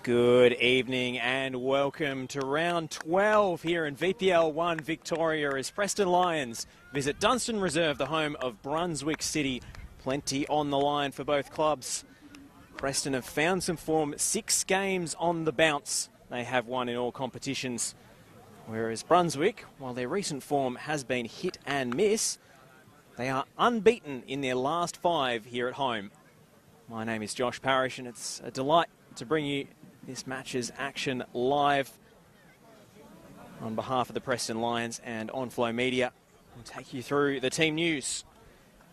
Good evening and welcome to round 12 here in VPL 1 Victoria as Preston Lions visit Dunstan Reserve, the home of Brunswick City. Plenty on the line for both clubs. Preston have found some form, 6 games on the bounce. They have won in all competitions. Whereas Brunswick, while their recent form has been hit and miss, they are unbeaten in their last 5 here at home. My name is Josh Parrish and it's a delight to bring you this match's action live on behalf of the Preston Lions and On Flow Media. We'll take you through the team news.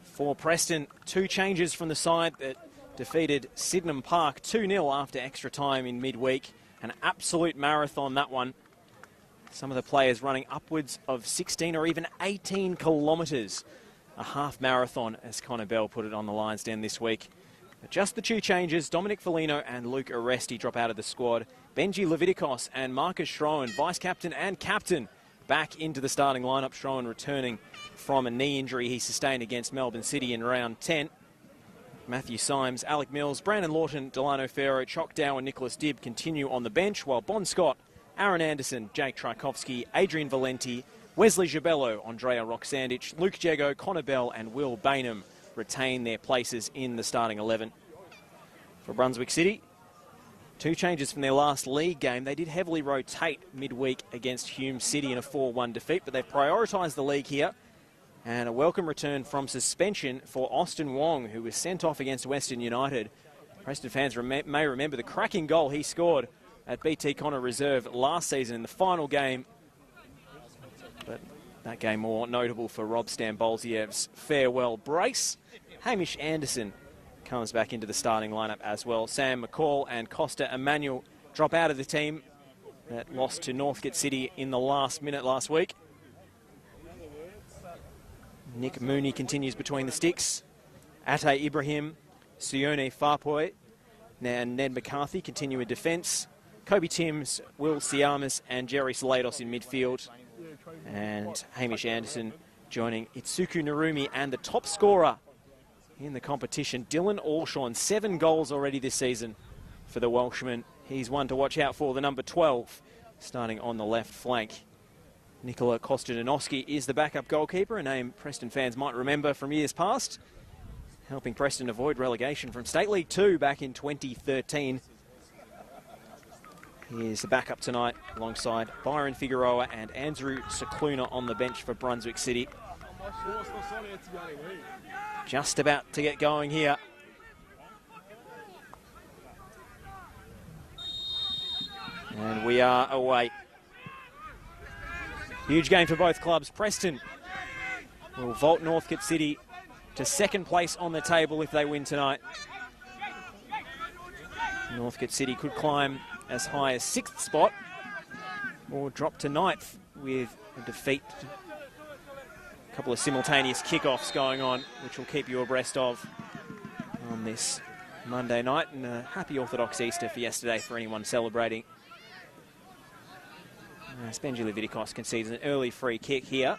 For Preston, 2 changes from the side that defeated Sydenham Park 2-0 after extra time in midweek. An absolute marathon, that one. Some of the players running upwards of 16 or even 18 kilometres. A half marathon, as Connor Bell put it on the Lions Den this week. But just the 2 changes, Dominic Foligno and Luke Aresti drop out of the squad. Benji Leviticos and Marcus Schroen, vice-captain and captain, back into the starting lineup. Schroen returning from a knee injury he sustained against Melbourne City in round 10. Matthew Symes, Alec Mills, Brandon Lawton, Delano Ferro, Chock Dow and Nicholas Dibb continue on the bench, while Bon Scott, Aaron Anderson, Jake Tchaikovsky, Adrian Valenti, Wesley Gibello, Andrea Roxandich, Luke Jego, Connor Bell and Will Bainham retain their places in the starting 11. For Brunswick City, 2 changes from their last league game. They did heavily rotate midweek against Hume City in a 4-1 defeat, but they've prioritised the league here. And a welcome return from suspension for Austin Wong, who was sent off against Western United. Preston fans may remember the cracking goal he scored at BT Connor Reserve last season in the final game. But that game more notable for Rob Stambolziev's farewell brace. Hamish Anderson comes back into the starting lineup as well. Sam McCall and Costa Emmanuel drop out of the team that lost to Northcote City in the last minute last week. Nick Mooney continues between the sticks. Ate Ibrahim, Sione Farpoy, and Ned McCarthy continue in defence. Kobe Timms, Will Siamas and Jerry Salados in midfield. And Hamish Anderson joining Itsuku Narumi and the top scorer in the competition, Dylan Alshon. 7 goals already this season for the Welshman. He's one to watch out for, the number 12, starting on the left flank. Nikola Kostadinowski is the backup goalkeeper, a name Preston fans might remember from years past, helping Preston avoid relegation from State League 2 back in 2013. He's the backup tonight alongside Byron Figueroa and Andrew Cicluna on the bench for Brunswick City. Just about to get going here. And we are away. Huge game for both clubs. Preston will vault Northcote City to 2nd place on the table if they win tonight. Northcote City could climb as high as 6th spot or drop to 9th with a defeat. A couple of simultaneous kickoffs going on, which we'll keep you abreast of on this Monday night. And a happy Orthodox Easter for yesterday for anyone celebrating. Benji Leviticos concedes an early free kick here.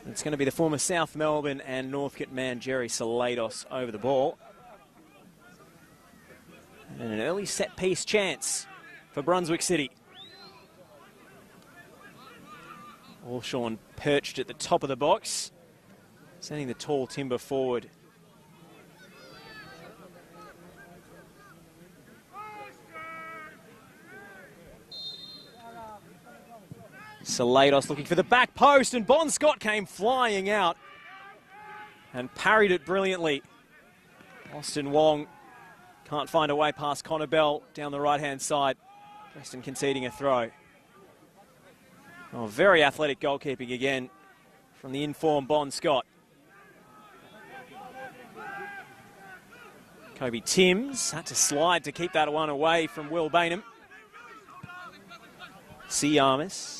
It's going to be the former South Melbourne and Northcote man Jerry Salados over the ball. And an early set-piece chance for Brunswick City. Alshon perched at the top of the box, sending the tall timber forward. Salados looking for the back post, and Bon Scott came flying out and parried it brilliantly. Austin Wong can't find a way past Connor Bell down the right-hand side. Preston conceding a throw. Oh, very athletic goalkeeping again from the informed Bon Scott. Kobe Timms had to slide to keep that one away from Will Bainham. Siamas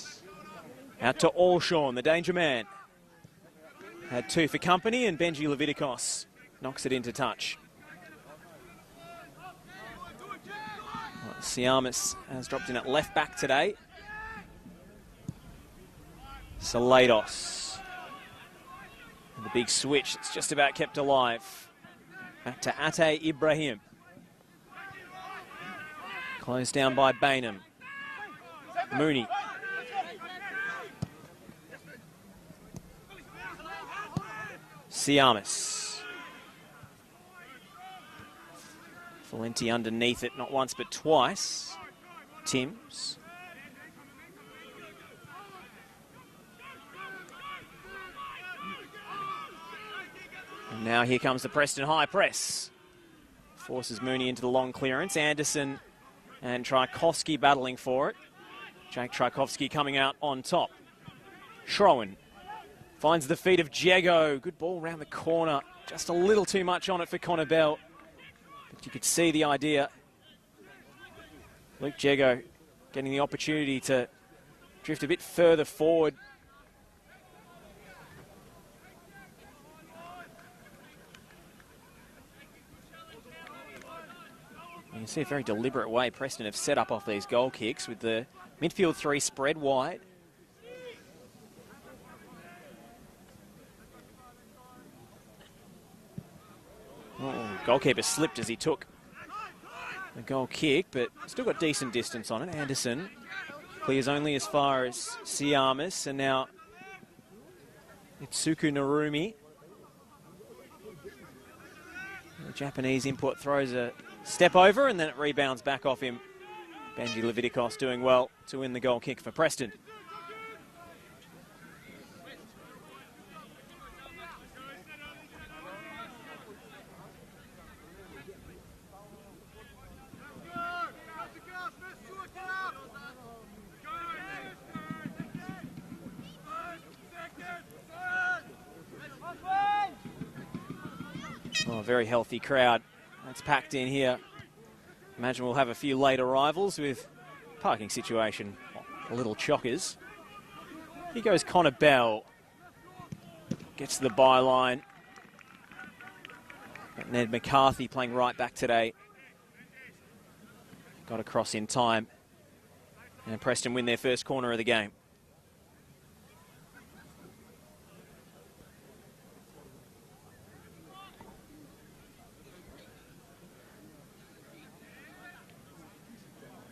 out to Alshon, the danger man. Had 2 for company, and Benji Leviticos knocks it into touch. Siamas has dropped in at left back today. Salados. And the big switch, it's just about kept alive. Back to Ate Ibrahim. Closed down by Bainham. Mooney. Siamis. Valenti underneath it, not once but twice. Timms. And now here comes the Preston high press. Forces Mooney into the long clearance. Anderson and Tchaikovsky battling for it. Jake Tchaikovsky coming out on top. Schroen finds the feet of Jego. Good ball around the corner. Just a little too much on it for Connor Bell. But you could see the idea. Luke Jego getting the opportunity to drift a bit further forward. You can see a very deliberate way Preston have set up off these goal kicks with the midfield three spread wide. Oh, goalkeeper slipped as he took the goal kick, but still got decent distance on it. Anderson clears only as far as Siamis, and now Itsuku Narumi. The Japanese import throws a step over, and then it rebounds back off him. Benji Levitikos doing well to win the goal kick for Preston. Oh, a very healthy crowd. That's packed in here. Imagine we'll have a few late arrivals with parking situation. A little chockers. Here goes Connor Bell. Gets to the byline. Got Ned McCarthy playing right back today. Got across in time. And Preston win their first corner of the game.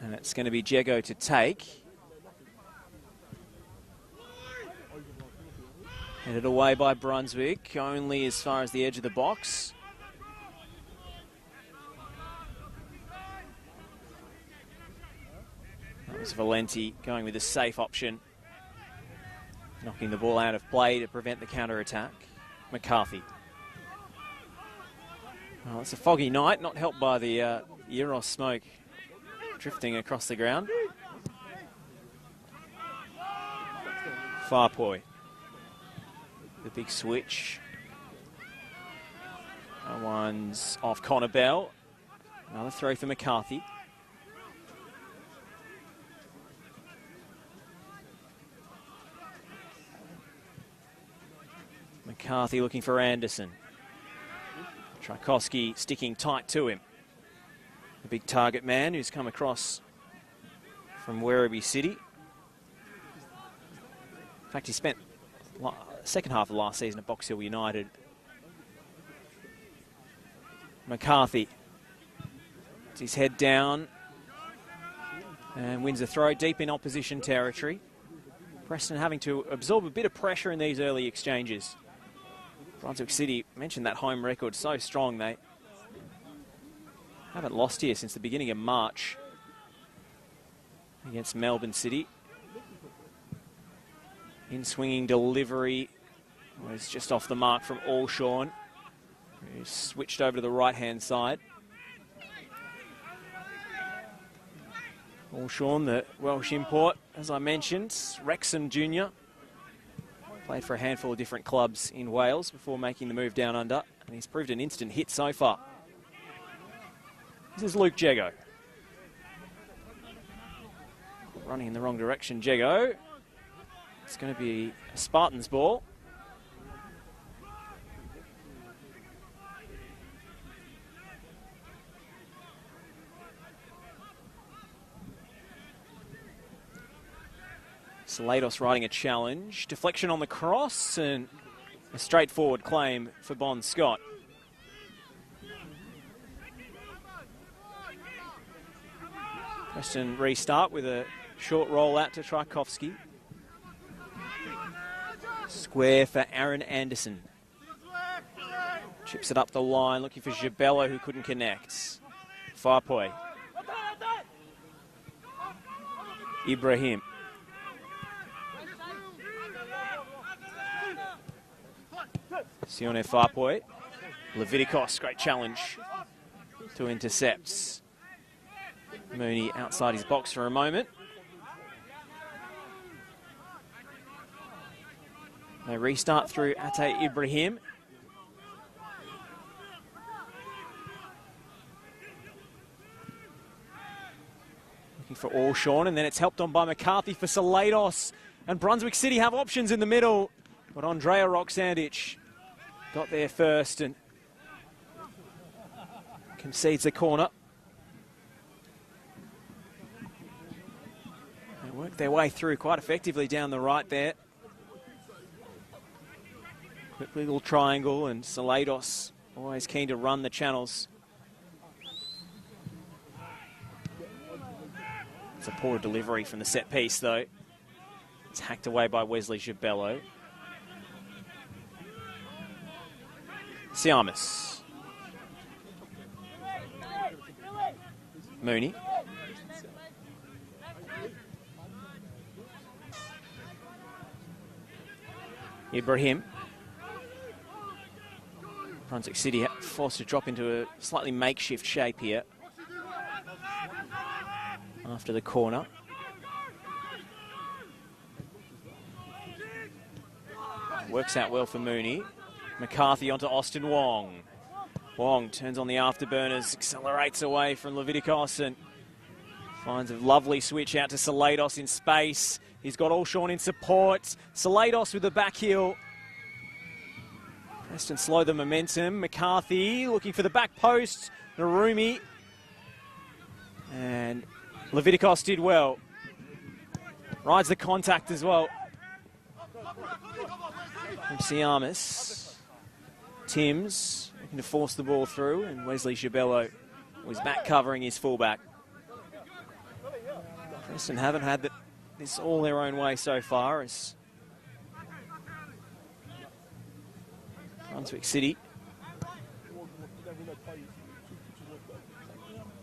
And it's going to be Jego to take. Headed away by Brunswick, only as far as the edge of the box. That was Valenti going with a safe option. Knocking the ball out of play to prevent the counter-attack. McCarthy. Well, it's a foggy night, not helped by the Euros smoke drifting across the ground. Farpoy. The big switch. That one's off Connor Bell. Another throw for McCarthy. McCarthy looking for Anderson. Tchaikovsky sticking tight to him. The big target man who's come across from Werribee City. In fact, he spent the second half of last season at Box Hill United. McCarthy puts his head down and wins a throw deep in opposition territory. Preston having to absorb a bit of pressure in these early exchanges. Brunswick City, mentioned that home record, so strong. They haven't lost here since the beginning of March against Melbourne City. In swinging delivery was just off the mark from Allshawn, who switched over to the right-hand side. Allshawn, the Welsh import, as I mentioned, Wrexham Junior. Played for a handful of different clubs in Wales before making the move down under, and he's proved an instant hit so far. This is Luke Jego. Running in the wrong direction, Jego. It's going to be a Spartans ball. Salados riding a challenge. Deflection on the cross, and a straightforward claim for Bon Scott. Preston restart with a short roll out to Tchaikovsky. Square for Aaron Anderson. Chips it up the line, looking for Gibello, who couldn't connect. Farpoy. Ibrahim. Sione Farpoy. Leviticos, great challenge to intercepts. Mooney outside his box for a moment. They restart through Ate Ibrahim. Looking for Allshawn, and then it's helped on by McCarthy for Salados. And Brunswick City have options in the middle, but Andrea Roxandich got there first and concedes the corner. They work their way through quite effectively down the right there. Quick little triangle, and Salados always keen to run the channels. It's a poor delivery from the set piece, though. It's hacked away by Wesley Gibello. Siamis. Mooney. Ibrahim. Brunswick City forced to drop into a slightly makeshift shape here after the corner. Works out well for Mooney. McCarthy onto Austin Wong. Wong turns on the afterburners, accelerates away from Leviticos and finds a lovely switch out to Salados in space. He's got Allshawn in support. Salados with the back heel. Preston slow the momentum. McCarthy looking for the back post. Narumi. And Leviticos did well. Rides the contact as well. From Siamis. Timms looking to force the ball through, and Wesley Gibello was back covering his fullback. Preston haven't had this all their own way so far, as Brunswick City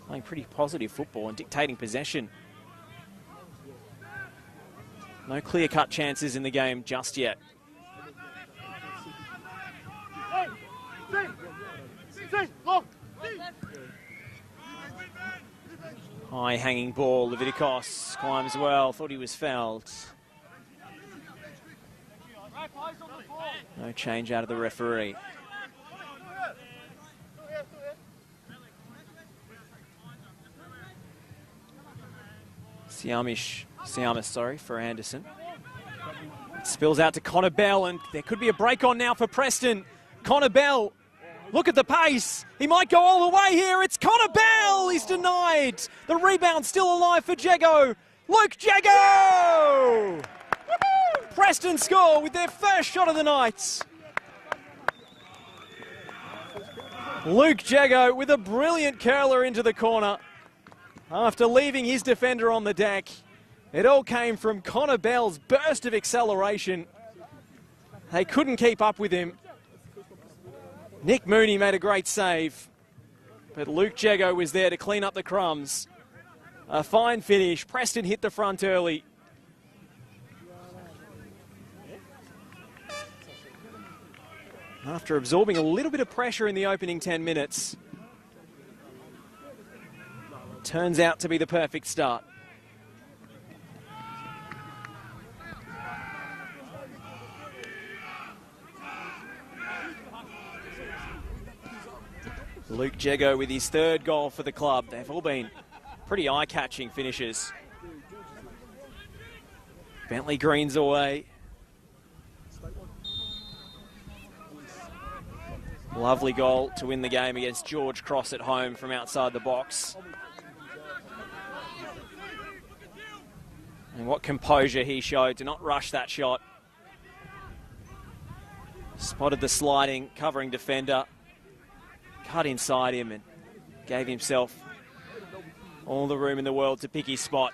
playing pretty positive football and dictating possession. No clear-cut chances in the game just yet. High hanging ball, Leviticos climbs well, thought he was fouled. No change out of the referee. Siamis, for Anderson. It spills out to Connor Bell, and there could be a break on now for Preston. Connor Bell, look at the pace. He might go all the way here. It's Connor Bell. He's denied. The rebound still alive for Jago. Luke Jago! Preston score with their first shot of the night. Luke Jago with a brilliant curler into the corner. After leaving his defender on the deck, it all came from Connor Bell's burst of acceleration. They couldn't keep up with him. Nick Mooney made a great save, but Luke Jago was there to clean up the crumbs. A fine finish. Preston hit the front early. After absorbing a little bit of pressure in the opening 10 minutes, turns out to be the perfect start. Luke Jago with his third goal for the club. They've all been pretty eye-catching finishes. Bentley Green's away. Lovely goal to win the game against George Cross at home from outside the box. And what composure he showed to not rush that shot. Spotted the sliding, covering defender. Cut inside him and gave himself all the room in the world to pick his spot.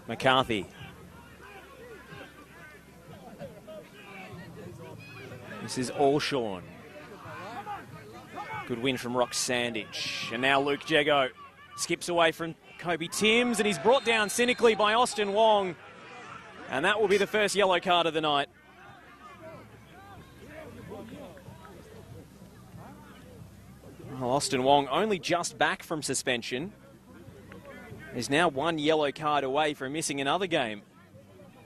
McCarthy. This is Allshawn. Good win from Rock Sandage. And now Luke Jego skips away from Kobe Timms, and he's brought down cynically by Austin Wong. And that will be the first yellow card of the night. Well, Austin Wong only just back from suspension. Is now one yellow card away from missing another game.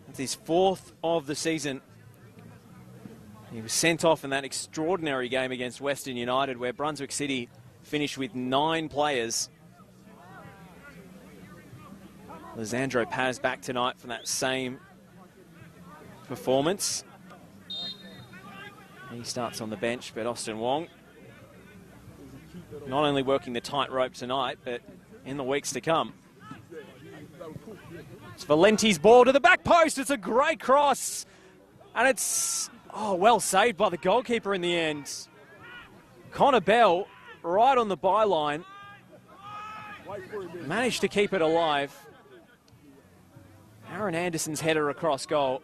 It's his fourth of the season. He was sent off in that extraordinary game against Western United, where Brunswick City finished with 9 players. Lisandro Paz back tonight from that same performance. He starts on the bench, but Austin Wong not only working the tightrope tonight, but in the weeks to come. It's Valenti's ball to the back post. It's a great cross. And it's, well saved by the goalkeeper in the end. Connor Bell, right on the byline, managed to keep it alive. Aaron Anderson's header across goal.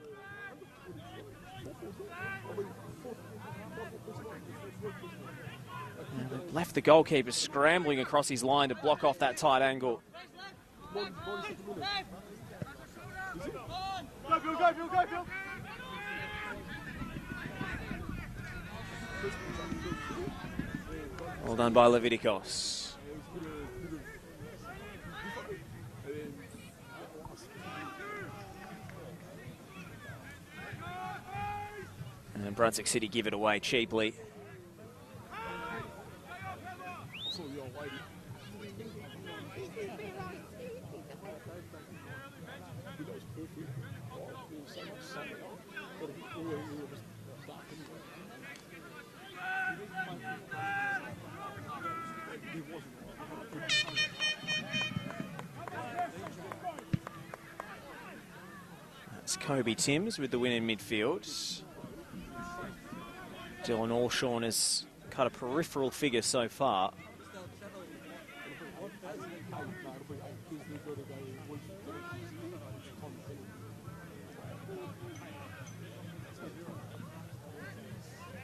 And it left the goalkeeper scrambling across his line to block off that tight angle. Well done by Leviticos. And Brunswick City give it away cheaply. That's Kobe Timms with the win in midfield. Dylan Allshawn has cut a peripheral figure so far.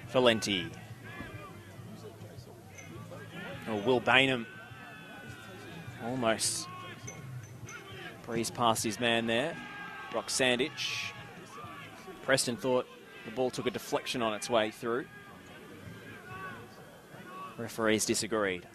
Valenti. Will Bainham almost breezed past his man there. Rock Sandage. Preston thought the ball took a deflection on its way through. Referees disagreed.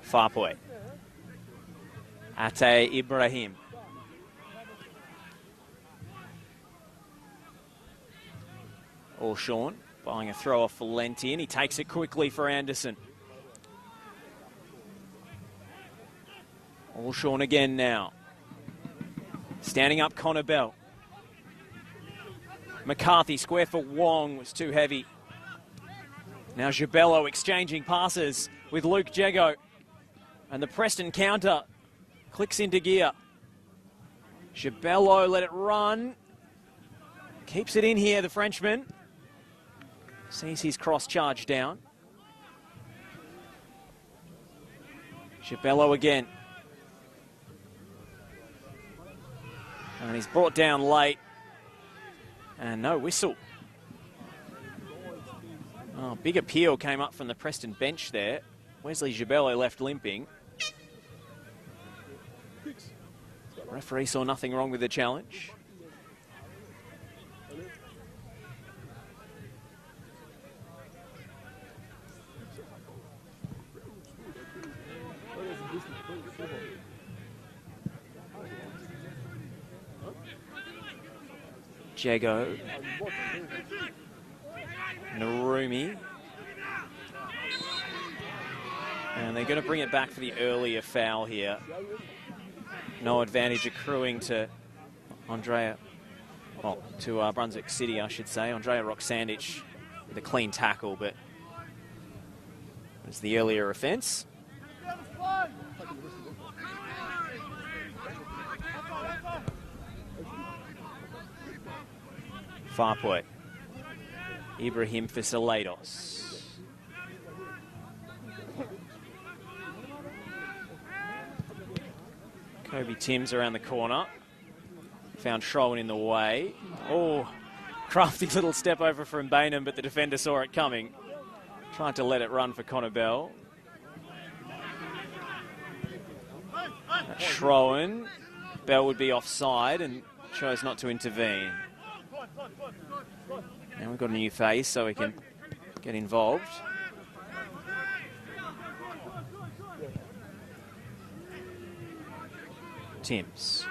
Far point. Ate Ibrahim. Allshawn buying a throw off for Valenti, and he takes it quickly for Anderson. Allshawn again now. Standing up Connor Bell. McCarthy, square for Wong, was too heavy. Now Gibello exchanging passes with Luke Jego. And the Preston counter clicks into gear. Gibello let it run. Keeps it in here, the Frenchman. Sees his cross charge down. Gibello again. And he's brought down late. And no whistle. Oh, big appeal came up from the Preston bench there. Wesley Gibello left limping. Referee saw nothing wrong with the challenge. Jego. Narumi. And they're going to bring it back for the earlier foul here. No advantage accruing to Brunswick City, I should say. Andrea Roxandich with a clean tackle, but it was the earlier offence. Far point. Ibrahim for Salados. Kobe Timms around the corner. Found Schroen in the way. Oh, crafty little step over from Bainham, but the defender saw it coming. Tried to let it run for Connor Bell. Schroen. Bell would be offside and chose not to intervene. Now we've got a new face, so we can get involved. Timms.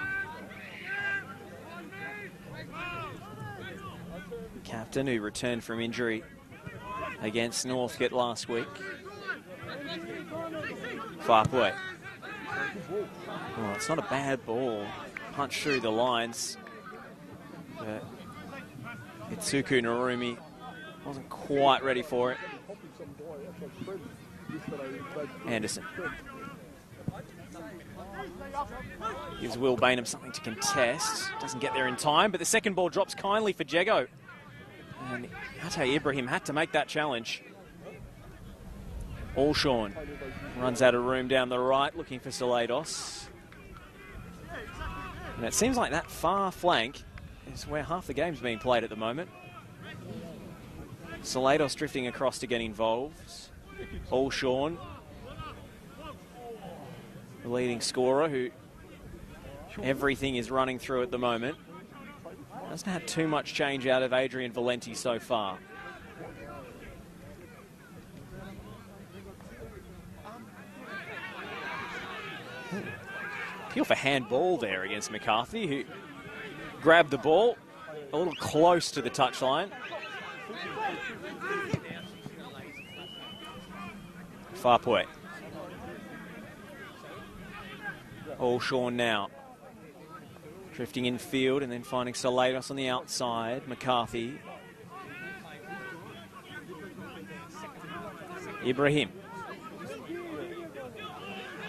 Captain, who returned from injury against Northcote last week. Farpway. Oh, it's not a bad ball. Punch through the lines. But Itsuku Narumi wasn't quite ready for it. Anderson. Gives Will Bainham something to contest. Doesn't get there in time, but the second ball drops kindly for Jego. And Ate Ibrahim had to make that challenge. Allshawn runs out of room down the right, looking for Salados. And it seems like that far flank is where half the game's being played at the moment. Salados drifting across to get involved. Allshawn, the leading scorer, who everything is running through at the moment. Hasn't had too much change out of Adrian Valenti so far. Appeal for handball there against McCarthy, who grabbed the ball a little close to the touchline. Farpway. Allshawn now. Drifting in field and then finding Salados on the outside. McCarthy. Ibrahim.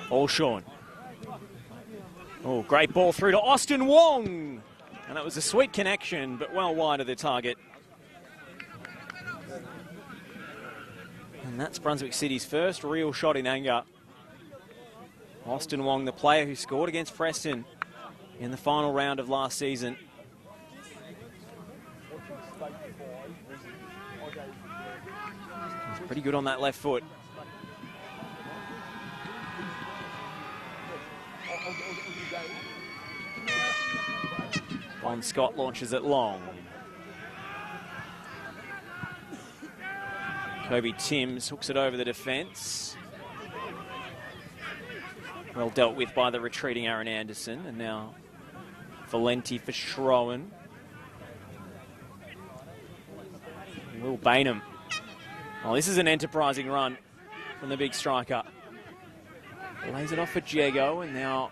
Allshawn. Oh, great ball through to Austin Wong. And that was a sweet connection, but well wide of the target. And that's Brunswick City's first real shot in anger. Austin Wong, the player who scored against Preston in the final round of last season. He's pretty good on that left foot. Bon Scott launches it long. Kobe Timms hooks it over the defence. Well dealt with by the retreating Aaron Anderson. And now Valenti for Schroen. Will Bainham. Oh, this is an enterprising run from the big striker. Lays it off for Diego, and now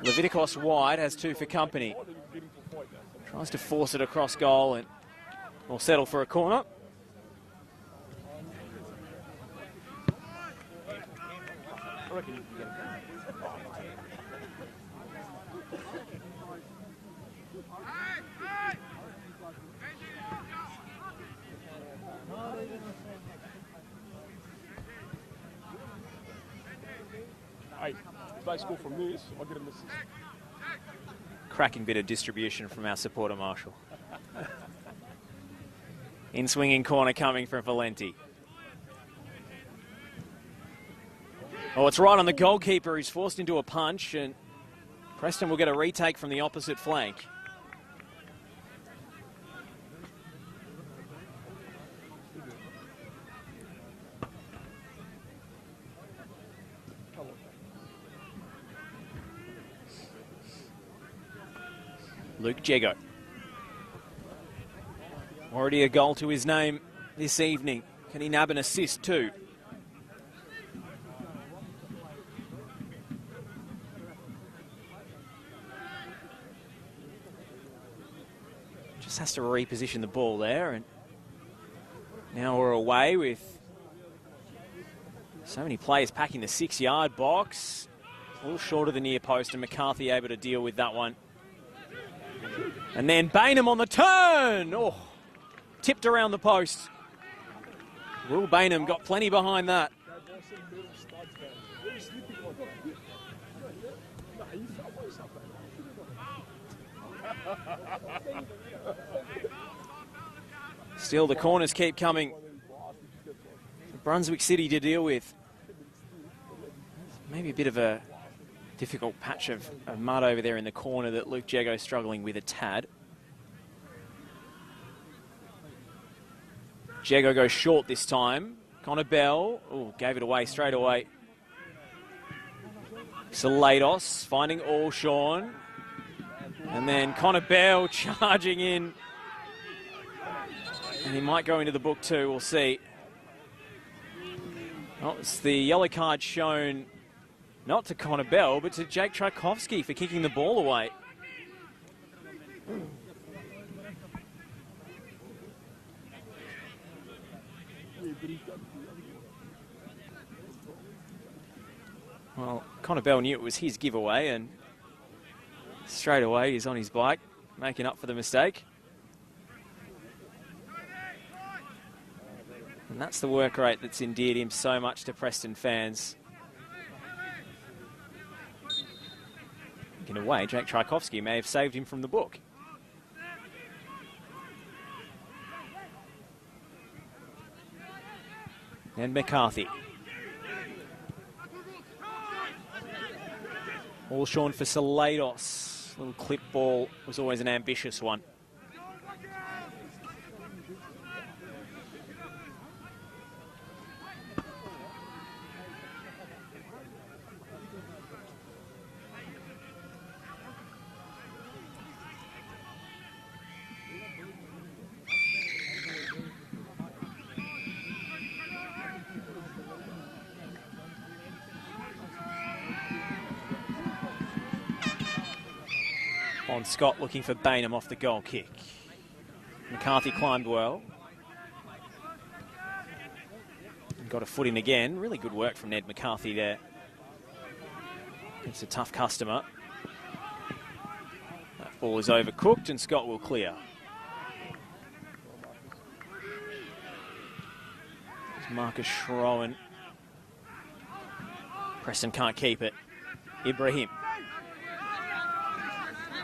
Leviticos wide has two for company. Tries to force it across goal and will settle for a corner. Hey, if they score from this, I'll get an assist. Cracking bit of distribution from our supporter Marshall. In swinging corner coming from Valenti. Oh, it's right on the goalkeeper. He's forced into a punch, and Preston will get a retake from the opposite flank. Luke Jego. Already a goal to his name this evening. Can he nab an assist too? Just has to reposition the ball there, and now we're away with so many players packing the 6-yard box. A little short of the near post, and McCarthy able to deal with that one. And then Bainham on the turn. Oh, tipped around the post. Will Bainham got plenty behind that. Still, the corners keep coming for Brunswick City to deal with. Maybe a bit of a difficult patch of mud over there in the corner that Luke Jago's struggling with a tad. Jago goes short this time. Connor Bell, gave it away straight away. Salados finding Allshawn. And then Connor Bell charging in. And he might go into the book too, we'll see. Oh, it's the yellow card shown not to Connor Bell, but to Jake Tchaikovsky for kicking the ball away. Well, Connor Bell knew it was his giveaway, and straight away he's on his bike, making up for the mistake. And that's the work rate that's endeared him so much to Preston fans. In a way, Jake Tchaikovsky may have saved him from the book. And McCarthy. Allshawn for Salados. Little clip ball was always an ambitious one. Scott looking for Bainham off the goal kick. McCarthy climbed well. And got a foot in again. Really good work from Ned McCarthy there. It's a tough customer. That ball is overcooked and Scott will clear. There's Marcus Schroen. Preston can't keep it. Ibrahim.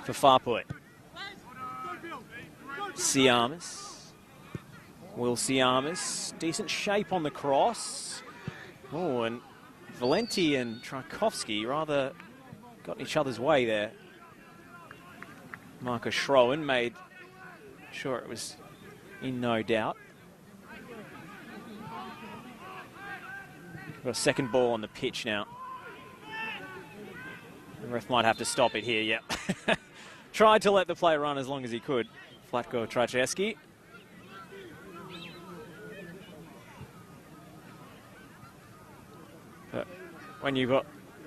For Farput. Siamis. Will Siamis. Decent shape on the cross. Oh, and Valenti and Tchaikovsky rather got in each other's way there. Marcus Schroen made sure it was in no doubt. Got a second ball on the pitch now. The ref might have to stop it here, yep. Tried to let the play run as long as he could. Flatko Trachevski. But when you've got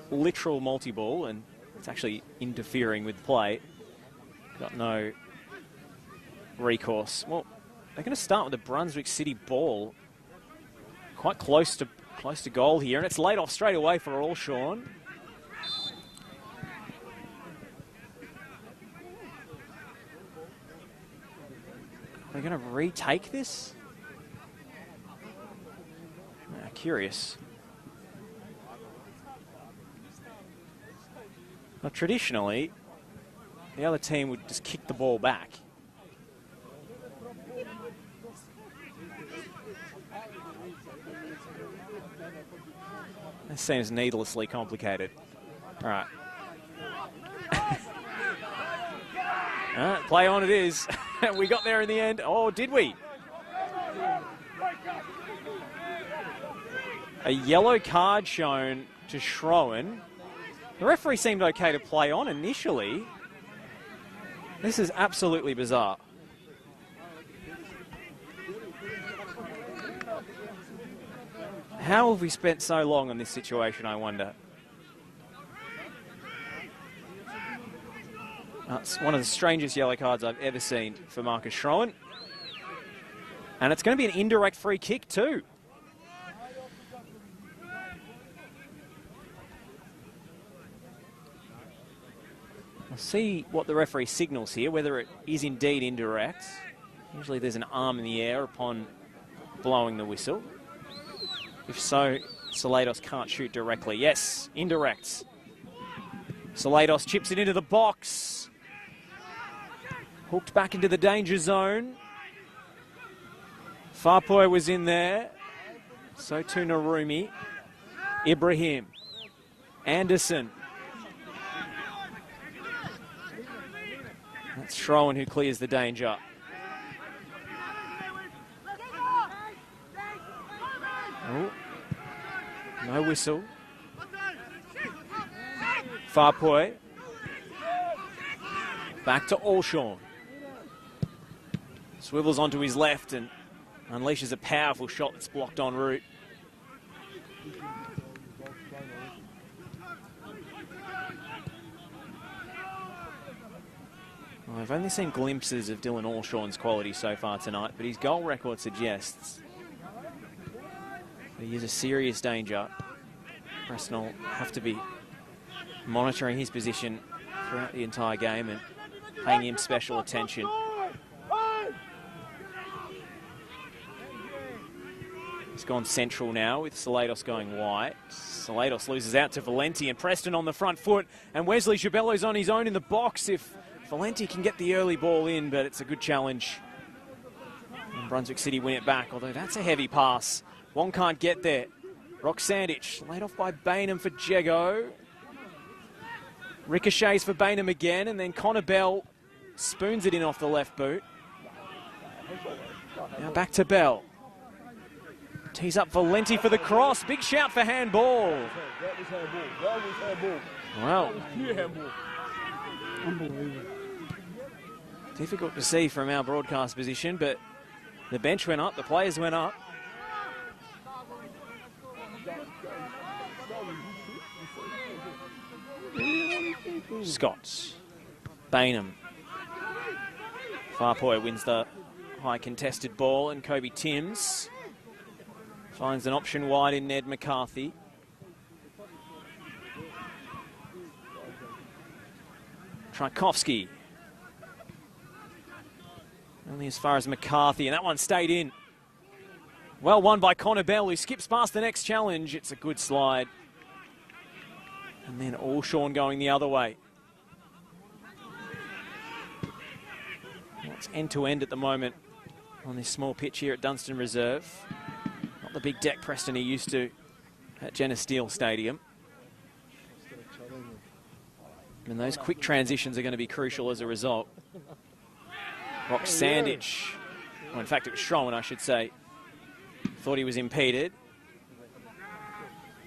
literal multi-ball and it's actually interfering with play, got no recourse. Well, they're going to start with the Brunswick City ball. Quite close to goal here, and it's laid off straight away for Allshawn. Are they going to retake this? Curious. Now, traditionally, the other team would just kick the ball back. This seems needlessly complicated. All right. All right, play on it is. We got there in the end. Oh, did we? A yellow card shown to Schroen. The referee seemed okay to play on initially. This is absolutely bizarre. How have we spent so long on this situation, I wonder? It's one of the strangest yellow cards I've ever seen for Marcus Schroen. And it's going to be an indirect free kick too. We'll see what the referee signals here, whether it is indeed indirect. Usually there's an arm in the air upon blowing the whistle. If so, Salados can't shoot directly. Yes, indirect. Salados chips it into the box. Hooked back into the danger zone. Farpoy was in there. So too Narumi. Ibrahim. Anderson. That's Schroen who clears the danger. Oh. No whistle. Farpoy. Back to Allshawn. Swivels onto his left and unleashes a powerful shot that's blocked en route. Well, I've only seen glimpses of Dylan Allshawn's quality so far tonight, but his goal record suggests that he is a serious danger. Preston will have to be monitoring his position throughout the entire game and paying him special attention. He's gone central now with Salados going wide. Salados loses out to Valenti and Preston on the front foot. And Wesley Chabello's on his own in the box if Valenti can get the early ball in, but it's a good challenge. And Brunswick City win it back, although that's a heavy pass. Wong can't get there. Roxandich laid off by Bainham for Jego. Ricochets for Bainham again, and then Connor Bell spoons it in off the left boot. Now back to Bell. Tees up Valenti for the cross. Big shout for handball. That was handball. That was handball. Wow. That was clear handball. Unbelievable. Difficult to see from our broadcast position, but the bench went up, the players went up. Scott. Bainham. Farpoy wins the high contested ball, and Kobe Timms finds an option wide in Ned McCarthy. Tchaikovsky. Only as far as McCarthy, and that one stayed in. Well won by Connor Bell, who skips past the next challenge. It's a good slide. And then Allshawn going the other way. Well, it's end-to-end at the moment on this small pitch here at Dunstan Reserve. Not the big deck Preston are used to at Jenna Steele Stadium. And those quick transitions are going to be crucial as a result. Roxandich, well, in fact it was Schroen, I should say, thought he was impeded.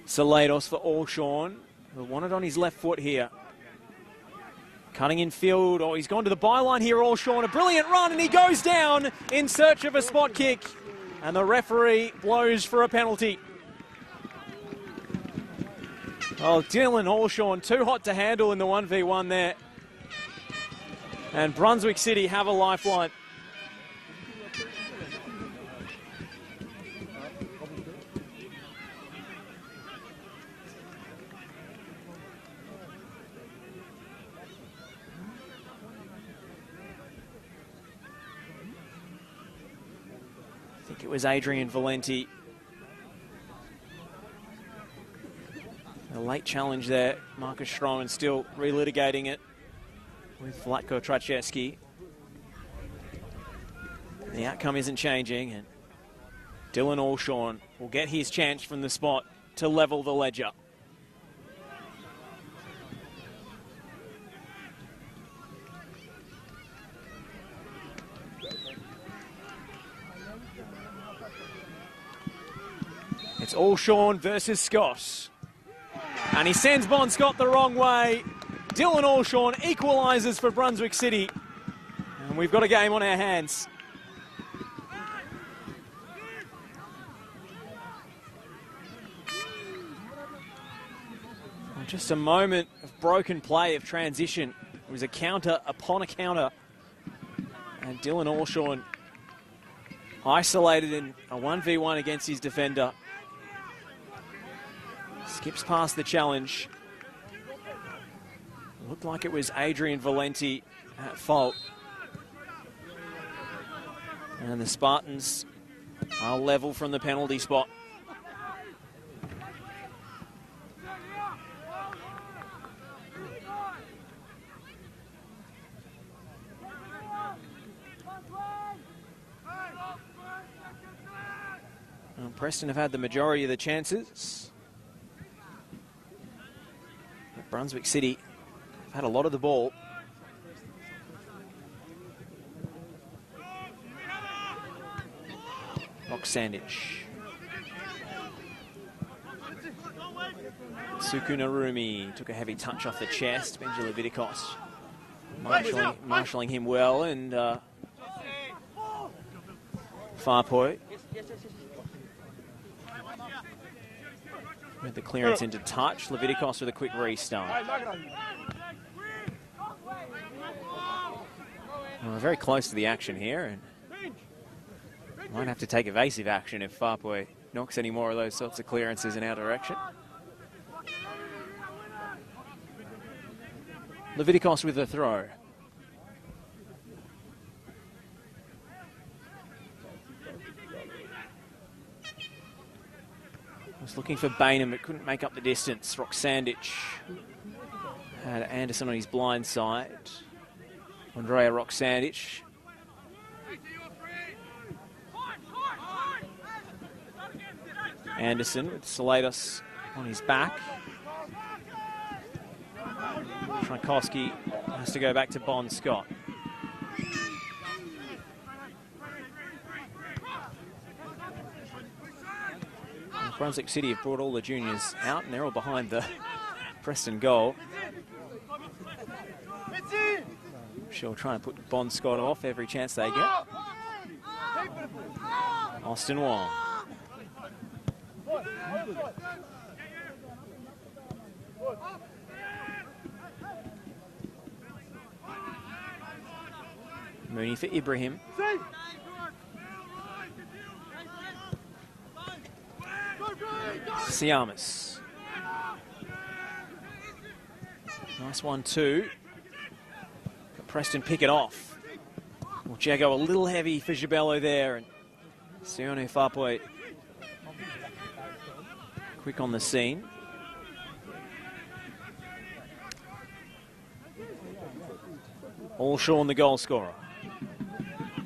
Salados for Allshawn, who wanted on his left foot here. Cutting in field, oh, he's gone to the byline here, Allshawn, a brilliant run, and he goes down in search of a spot kick. And the referee blows for a penalty. Oh, Dylan Allshawn, too hot to handle in the 1v1 there. And Brunswick City have a lifeline. I think it was Adrian Valenti. A late challenge there. Marcus Schroen still relitigating it with Vlatko Trachevsky. The outcome isn't changing, and Dylan Allshawn will get his chance from the spot to level the ledger. It's Allshawn versus Scott. And he sends Bon Scott the wrong way. Dylan Allshawn equalises for Brunswick City. And we've got a game on our hands. Just a moment of broken play, of transition It was a counter upon a counter. And Dylan Orshawn isolated in a 1v1 against his defender. Skips past the challenge. Looked like it was Adrian Valenti at fault. And the Spartans are level from the penalty spot. Well, Preston have had the majority of the chances. But Brunswick City have had a lot of the ball. Sandwich. Sukunarumi took a heavy touch off the chest. Benji Leviticos marshalling him well, and Farpoy with the clearance into touch. Leviticos with a quick restart. Well, very close to the action here, and might have to take evasive action if Farpoy knocks any more of those sorts of clearances in our direction. Leviticos with the throw. Was looking for Bainham, but couldn't make up the distance. Roxandich had Anderson on his blind side. Andrea Roxandich. Anderson with Salatos on his back. Frankowski has to go back to Bon Scott. And Brunswick City have brought all the juniors out, and they're all behind the Preston goal. She'll try and put Bon Scott off every chance they get. Austin Wong. Mooney for Ibrahim. Siamas. Nice 1-2. Preston pick it off. Well, Jago a little heavy for Gibello there, and Sione Farpoy quick on the scene. Allshawn, the goal scorer.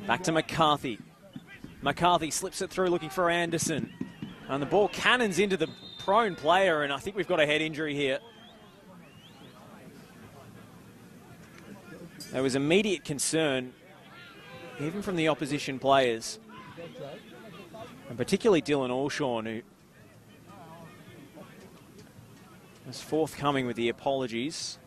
Back to McCarthy. McCarthy slips it through looking for Anderson. And the ball cannons into the prone player, and I think we've got a head injury here. There was immediate concern, even from the opposition players, and particularly Dylan Allshawn, who was forthcoming with the apologies.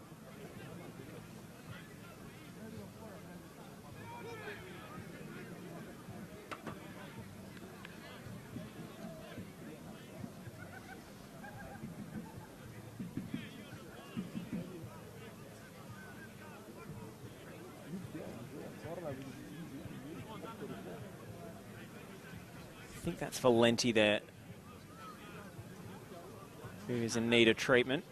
I think that's Valenti there, who is in need of treatment.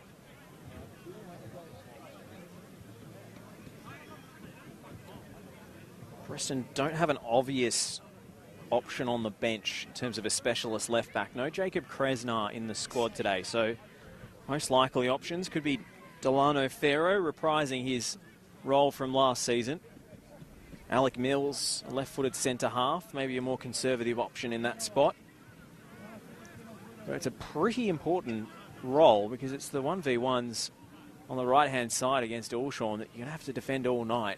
Preston don't have an obvious option on the bench in terms of a specialist left back. No Jacob Kresnar in the squad today, so most likely options could be Delano Ferro reprising his role from last season. Alec Mills, a left-footed centre-half, maybe a more conservative option in that spot. But it's a pretty important role because it's the 1v1s on the right-hand side against Allshawn that you're going to have to defend all night.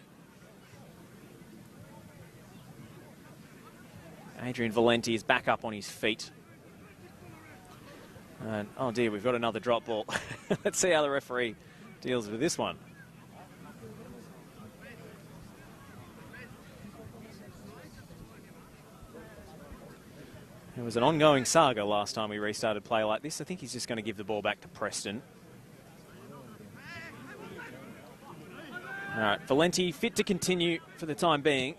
Adrian Valenti is back up on his feet. And, oh dear, we've got another drop ball. Let's see how the referee deals with this one. It was an ongoing saga last time we restarted play like this. I think he's just going to give the ball back to Preston. All right, Valenti fit to continue for the time being.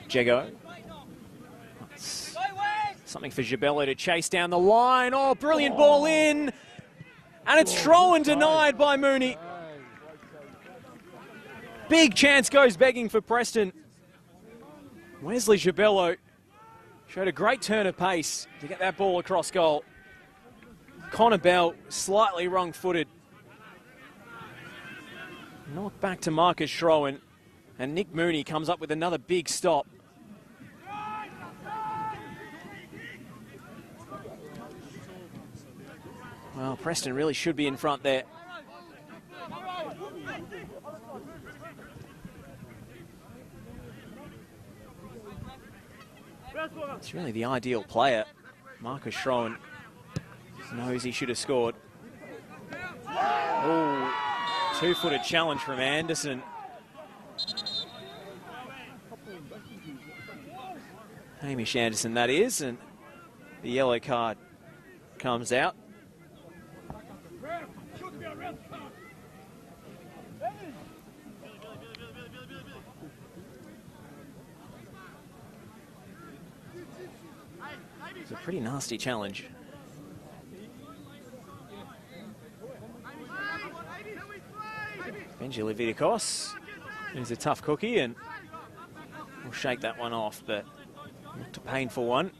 Jego. Something for Gibello to chase down the line. Oh, brilliant ball in. And it's thrown denied by Mooney. Big chance goes begging for Preston. Wesley Gibello showed a great turn of pace to get that ball across goal. Connor Bell slightly wrong-footed. Knocked back to Marcus Schroen. And Nick Mooney comes up with another big stop. Well, Preston really should be in front there. It's really the ideal player. Marcus Schroen knows he should have scored. Oh, two-footed challenge from Anderson. Hamish Anderson, that is, and the yellow card comes out. It's a pretty nasty challenge. Benji Leviticos is a tough cookie and we'll shake that one off, but not a painful one.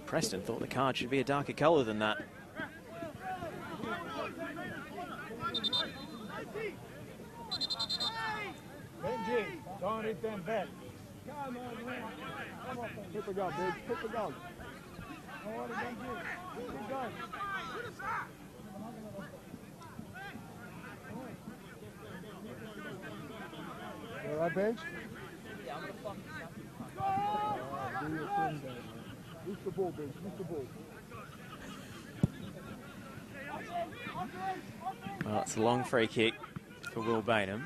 Preston thought the card should be a darker colour than that. Benji, don't hit them back. Come on, man. Come on, keep it going, big. Keep it going. Come on, Benji. Keep it going. You all right, Benj? Yeah, I'm going to fucking do your thing, Benj. Reach the ball, Benj. Reach the ball. Well, it's a long free kick for Will Bainham.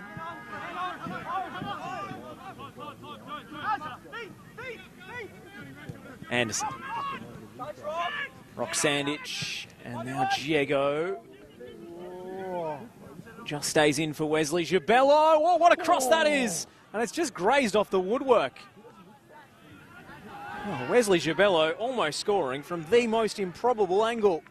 Anderson. Rock Sandich. And now Diego. Just stays in for Wesley Gibello. Oh, what a cross that is! And it's just grazed off the woodwork. Oh, Wesley Gibello almost scoring from the most improbable angle.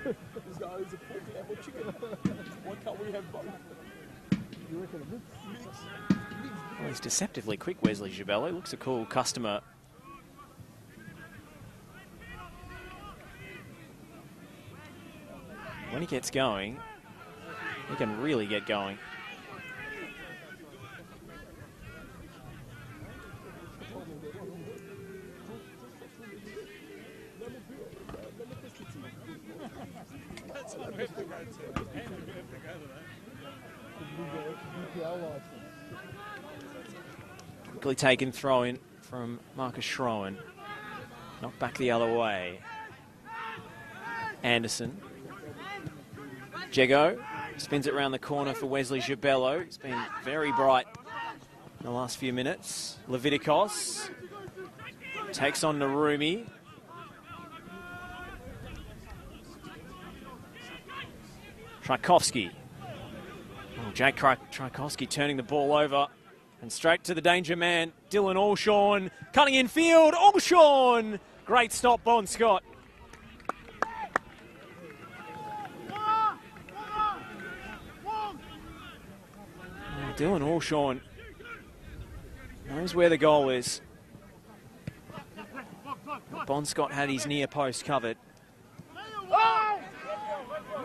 This guy is a pork level chicken. Why can't we have both? You reckon a mix? Well, he's deceptively quick, Wesley Gibello. Looks a cool customer. When he gets going, he can really get going. Quickly taken throw in from Marcus Schroen. Knocked back the other way. Anderson. Jego spins it around the corner for Wesley Gibello. He's been very bright in the last few minutes. Leviticos takes on Narumi. Tchaikovsky. Oh, Jake Tchaikovsky turning the ball over and straight to the danger man, Dylan Alshawn. Cutting in field, Alshawn! Great stop, Bon Scott. Dylan Alshawn knows where the goal is. Bon Scott had his near post covered.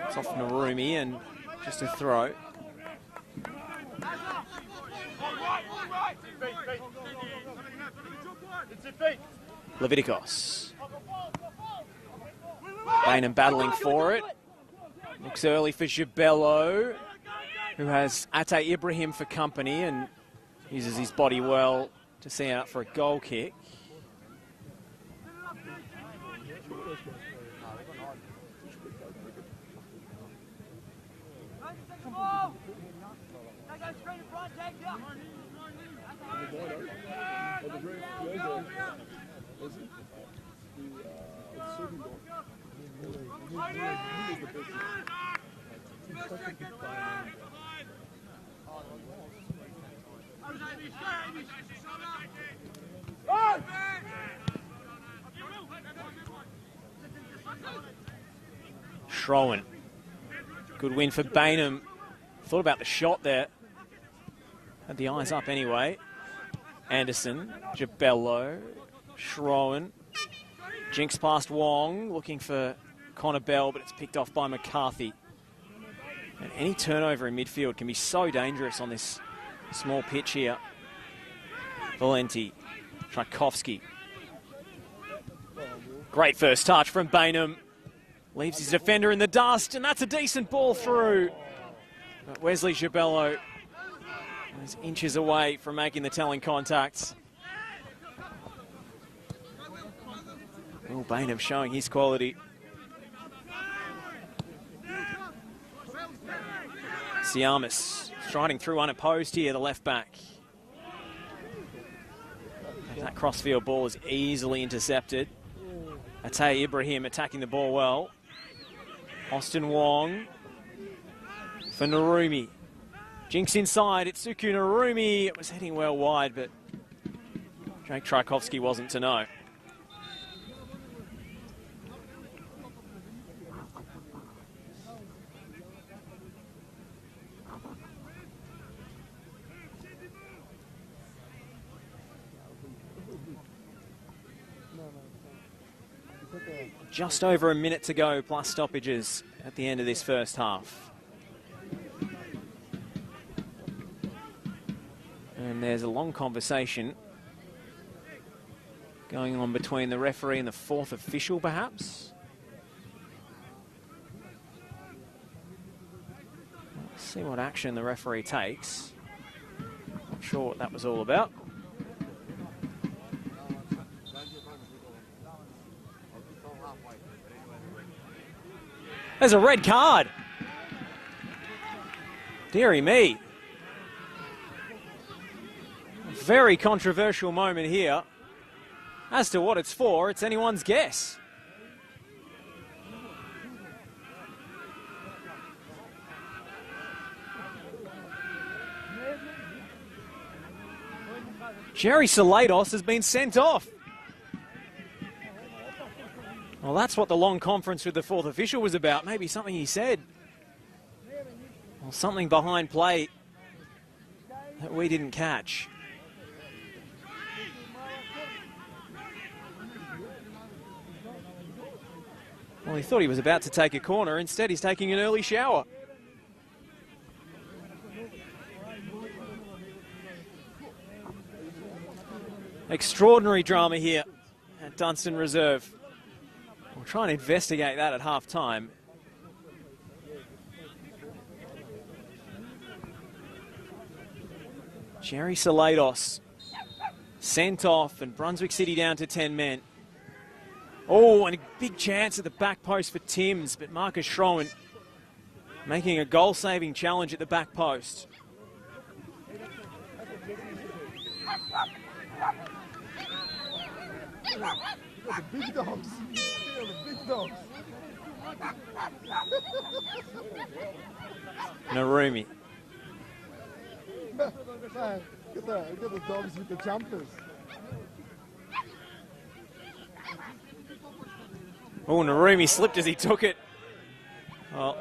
It's off Narumi and just a throw. Leviticos. Bainham battling for it. Looks early for Gibello, who has Ate Ibrahim for company and uses his body well to see out for a goal kick. Schroen. Good win for Bainham. Thought about the shot there. Had the eyes up anyway. Anderson, Jabello, Schroen. Jinks past Wong, looking for Connor Bell, but it's picked off by McCarthy. And any turnover in midfield can be so dangerous on this small pitch here. Valenti, Tchaikovsky. Great first touch from Bainham. Leaves his defender in the dust, and that's a decent ball through. But Wesley Jabello is inches away from making the telling contacts. Will Bainham showing his quality. Siamis striding through unopposed here, the left back. That crossfield ball is easily intercepted. Atay Ibrahim attacking the ball well. Austin Wong for Narumi. Jinks inside, it's Suku Narumi. It was heading well wide, but Jake Tchaikovsky wasn't to know. Just over a minute to go, plus stoppages at the end of this first half. And there's a long conversation going on between the referee and the fourth official, perhaps. Let's see what action the referee takes. Not sure what that was all about. There's a red card. Deary me. Very controversial moment here. As to what it's for, it's anyone's guess. Jerry Salados has been sent off. Well, that's what the long conference with the fourth official was about. Maybe something he said. Or something behind play that we didn't catch. Well, he thought he was about to take a corner. Instead, he's taking an early shower. Extraordinary drama here at Dunstan Reserve. We'll try and investigate that at half-time. Jerry Salados sent off, and Brunswick City down to 10 men. Oh, and a big chance at the back post for Timms, but Marcus Schroen making a goal-saving challenge at the back post. The big dogs. The big dogs. Narumi. Man, look at the dogs with the jumpers. Oh, Narumi slipped as he took it. Well,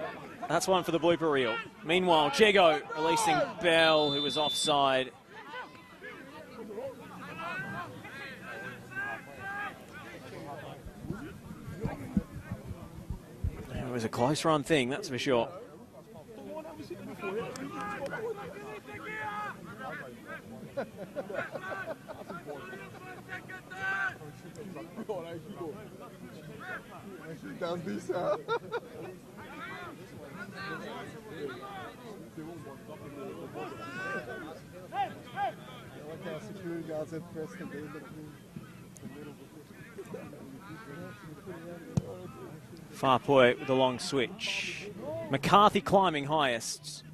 that's one for the blooper reel. Meanwhile, Jego releasing Bell, who was offside. It was a close run thing, that's for sure. Security guards at Preston. Farpoy with a long switch. McCarthy climbing highest.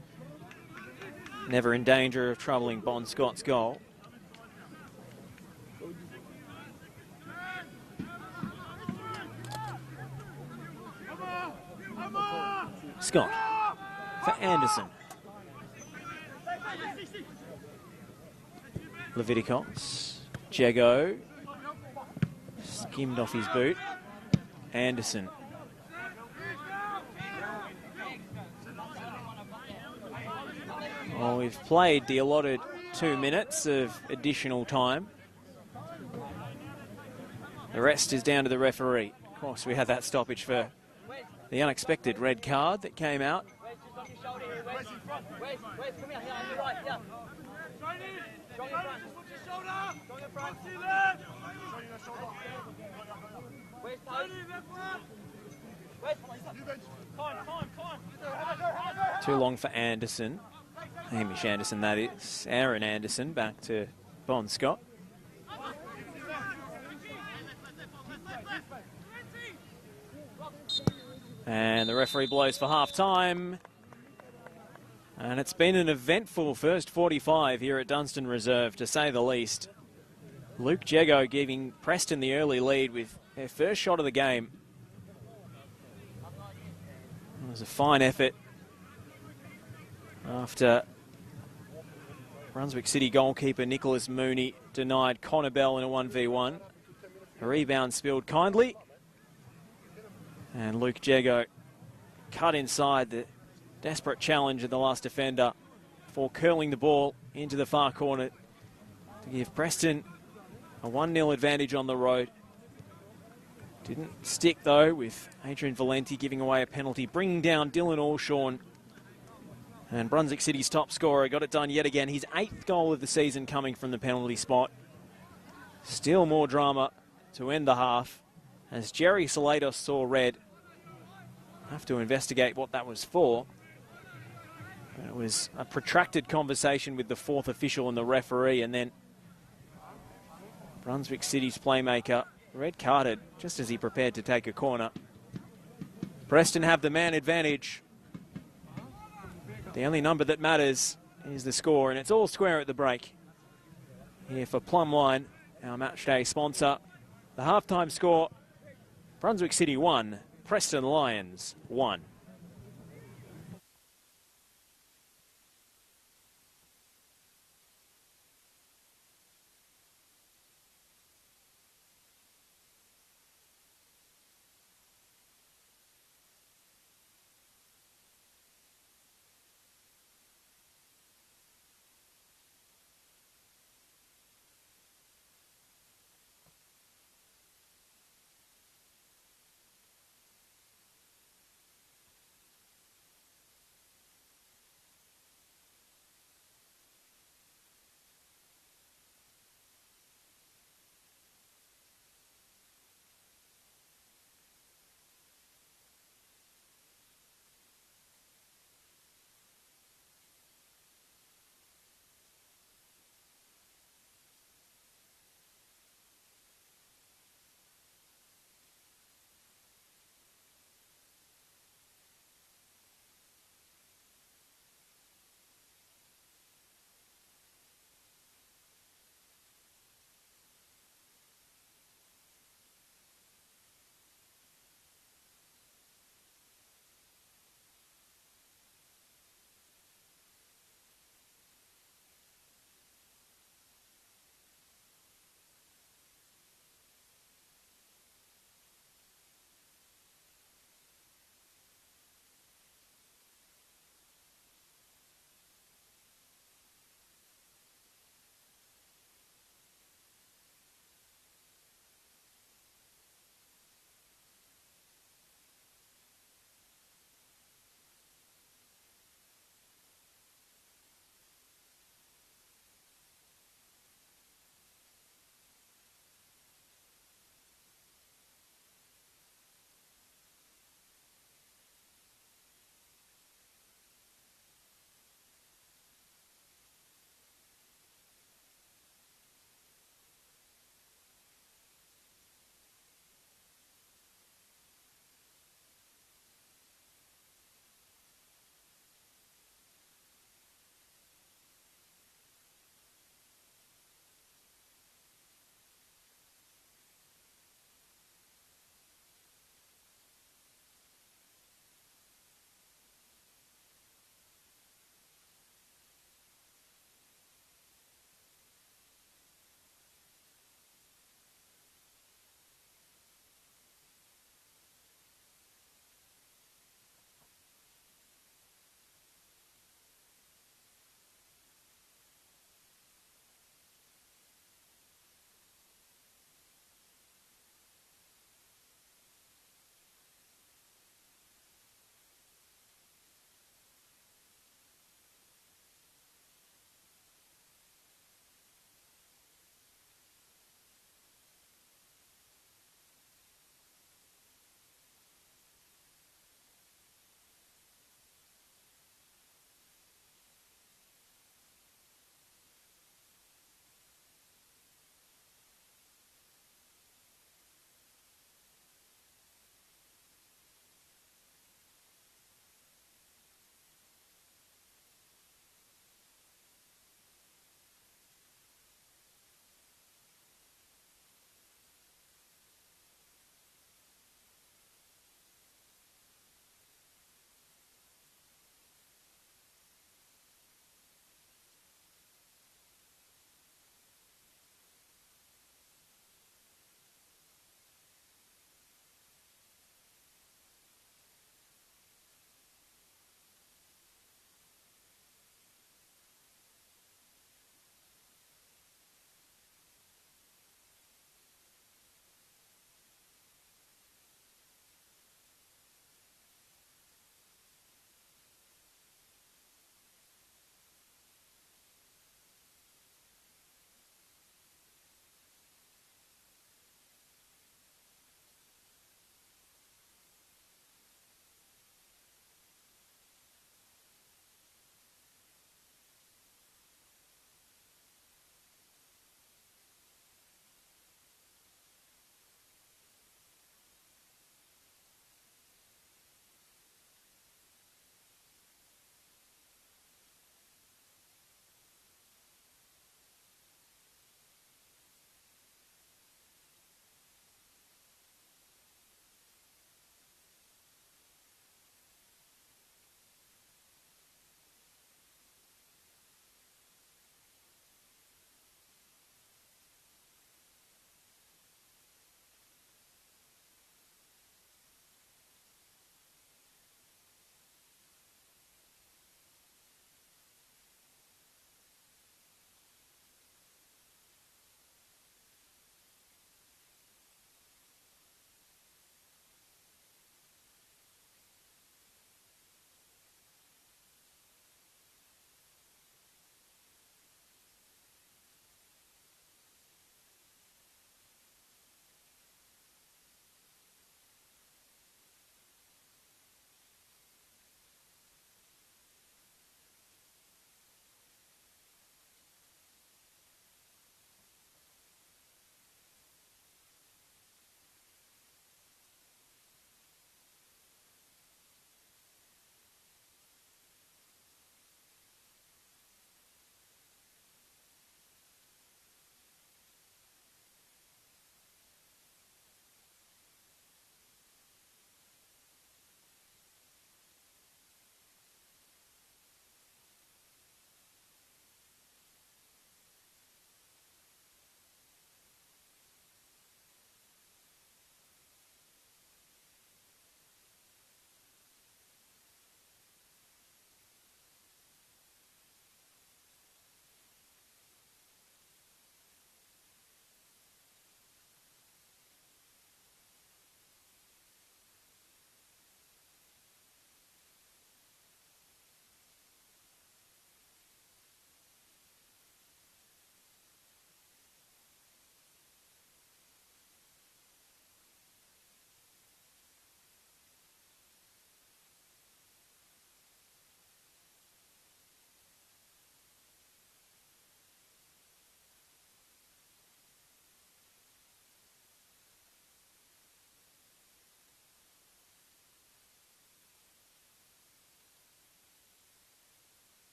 Never in danger of troubling Bon Scott's goal. Scott for Anderson. Leviticos. Jago. Skimmed off his boot. Anderson. Well, we've played the allotted 2 minutes of additional time. The rest is down to the referee. Of course, we had that stoppage for the unexpected red card that came out. Too long for Anderson. Hamish Anderson, that is. Aaron Anderson back to Bon Scott. And the referee blows for half-time. And it's been an eventful first 45 here at Dunstan Reserve, to say the least. Luke Jago giving Preston the early lead with their first shot of the game. It was a fine effort after Brunswick City goalkeeper Nicholas Mooney denied Connor Bell in a 1v1. A rebound spilled kindly. And Luke Jago cut inside the desperate challenge of the last defender before curling the ball into the far corner to give Preston a 1-0 advantage on the road. Didn't stick though, with Adrian Valenti giving away a penalty, bringing down Dylan Alshorn. And Brunswick City's top scorer got it done yet again. His 8th goal of the season coming from the penalty spot. Still more drama to end the half as Jerry Salatos saw red. Have to investigate what that was for. It was a protracted conversation with the 4th official and the referee, and then Brunswick City's playmaker red carded just as he prepared to take a corner. Preston have the man advantage. The only number that matters is the score, and it's all square at the break. Here for Plumline, our matchday sponsor. The halftime score, Brunswick City 1, Preston Lions 1.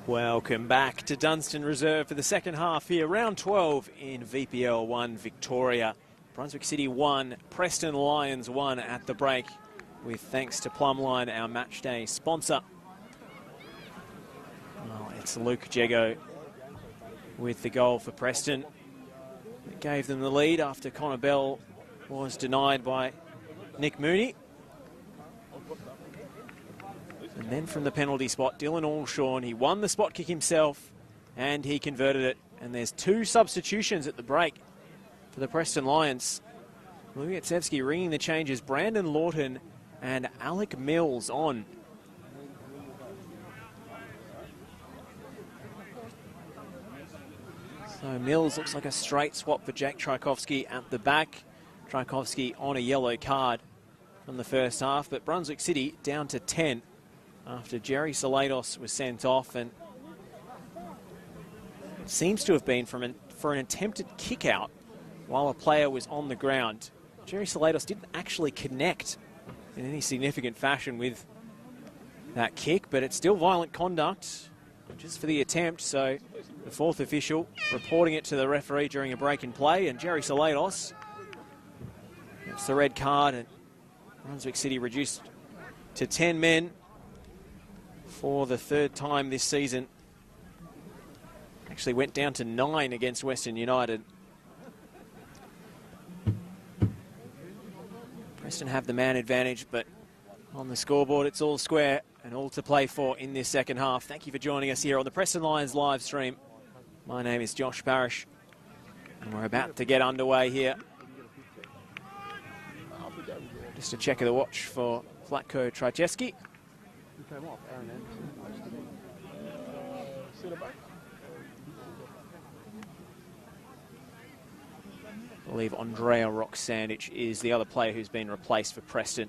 Welcome back to Dunstan Reserve for the second half here. Round 12 in VPL 1 Victoria. Brunswick City 1, Preston Lions 1 at the break, with thanks to Plumline, our matchday sponsor. Well, it's Luke Jego with the goal for Preston. It gave them the lead after Connor Bell was denied by Nick Mooney. And then from the penalty spot, Dylan Allshawn, he won the spot kick himself and he converted it. And there's two substitutions at the break for the Preston Lions. Lugatsevsky ringing the changes. Brandon Lawton and Alec Mills on. So Mills looks like a straight swap for Jack Tchaikovsky at the back. Tchaikovsky on a yellow card from the first half, but Brunswick City down to 10 after Jerry Salados was sent off, and it seems to have been for an attempted kick out while a player was on the ground. Jerry Salados didn't actually connect in any significant fashion with that kick, but it's still violent conduct just for the attempt. So the fourth official reporting it to the referee during a break in play, and Jerry Salados gets the red card, and Brunswick City reduced to 10 men for the third time this season. Actually went down to 9 against Western United. Preston have the man advantage, but on the scoreboard it's all square and all to play for in this second half. Thank you for joining us here on the Preston Lions live stream. My name is Josh Parrish, and we're about to get underway here. Just a check of the watch for Vlatko Trajewski. I believe Andrea Roxandich is the other player who's been replaced for Preston.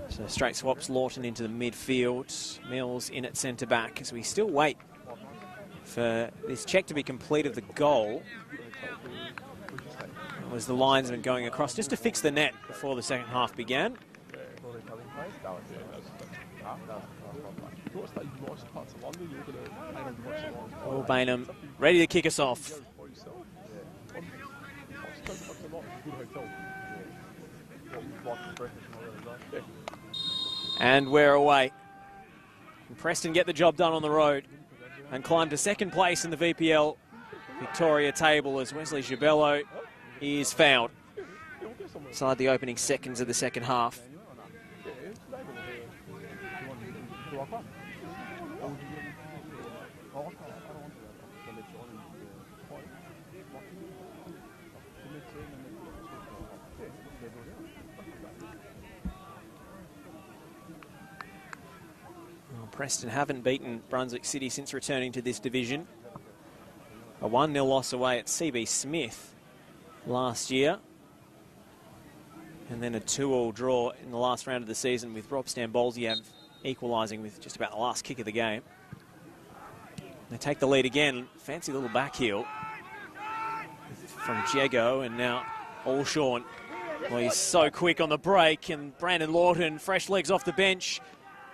So straight swaps Lawton into the midfield. Mills in at centre back as we still wait for this check to be complete of the goal. It was the linesman going across just to fix the net before the second half began. Will Bainham ready to kick us off. And we're away. And Preston get the job done on the road and climb to second place in the VPL Victoria table as Wesley Gibello is fouled inside the opening seconds of the second half. Preston haven't beaten Brunswick City since returning to this division. A 1-0 loss away at CB Smith last year. And then a 2-2 draw in the last round of the season with Rob Stambolziev equalising with just about the last kick of the game. They take the lead again. Fancy little back heel from Jego, and now Allshawn. Well, he's so quick on the break, and Brandon Lawton, fresh legs off the bench,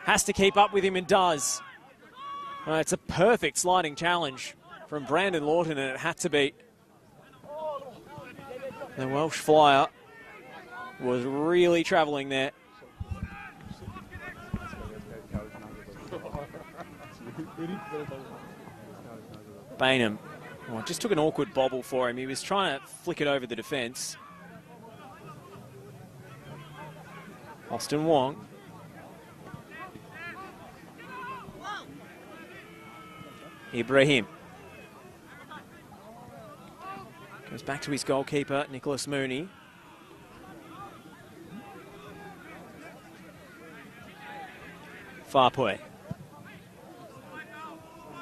has to keep up with him and does. It's a perfect sliding challenge from Brandon Lawton, and it had to be. The Welsh flyer was really travelling there. Bainham, it just took an awkward bobble for him. He was trying to flick it over the defence. Austin Wong. Ibrahim. Goes back to his goalkeeper, Nicholas Mooney. Farpue.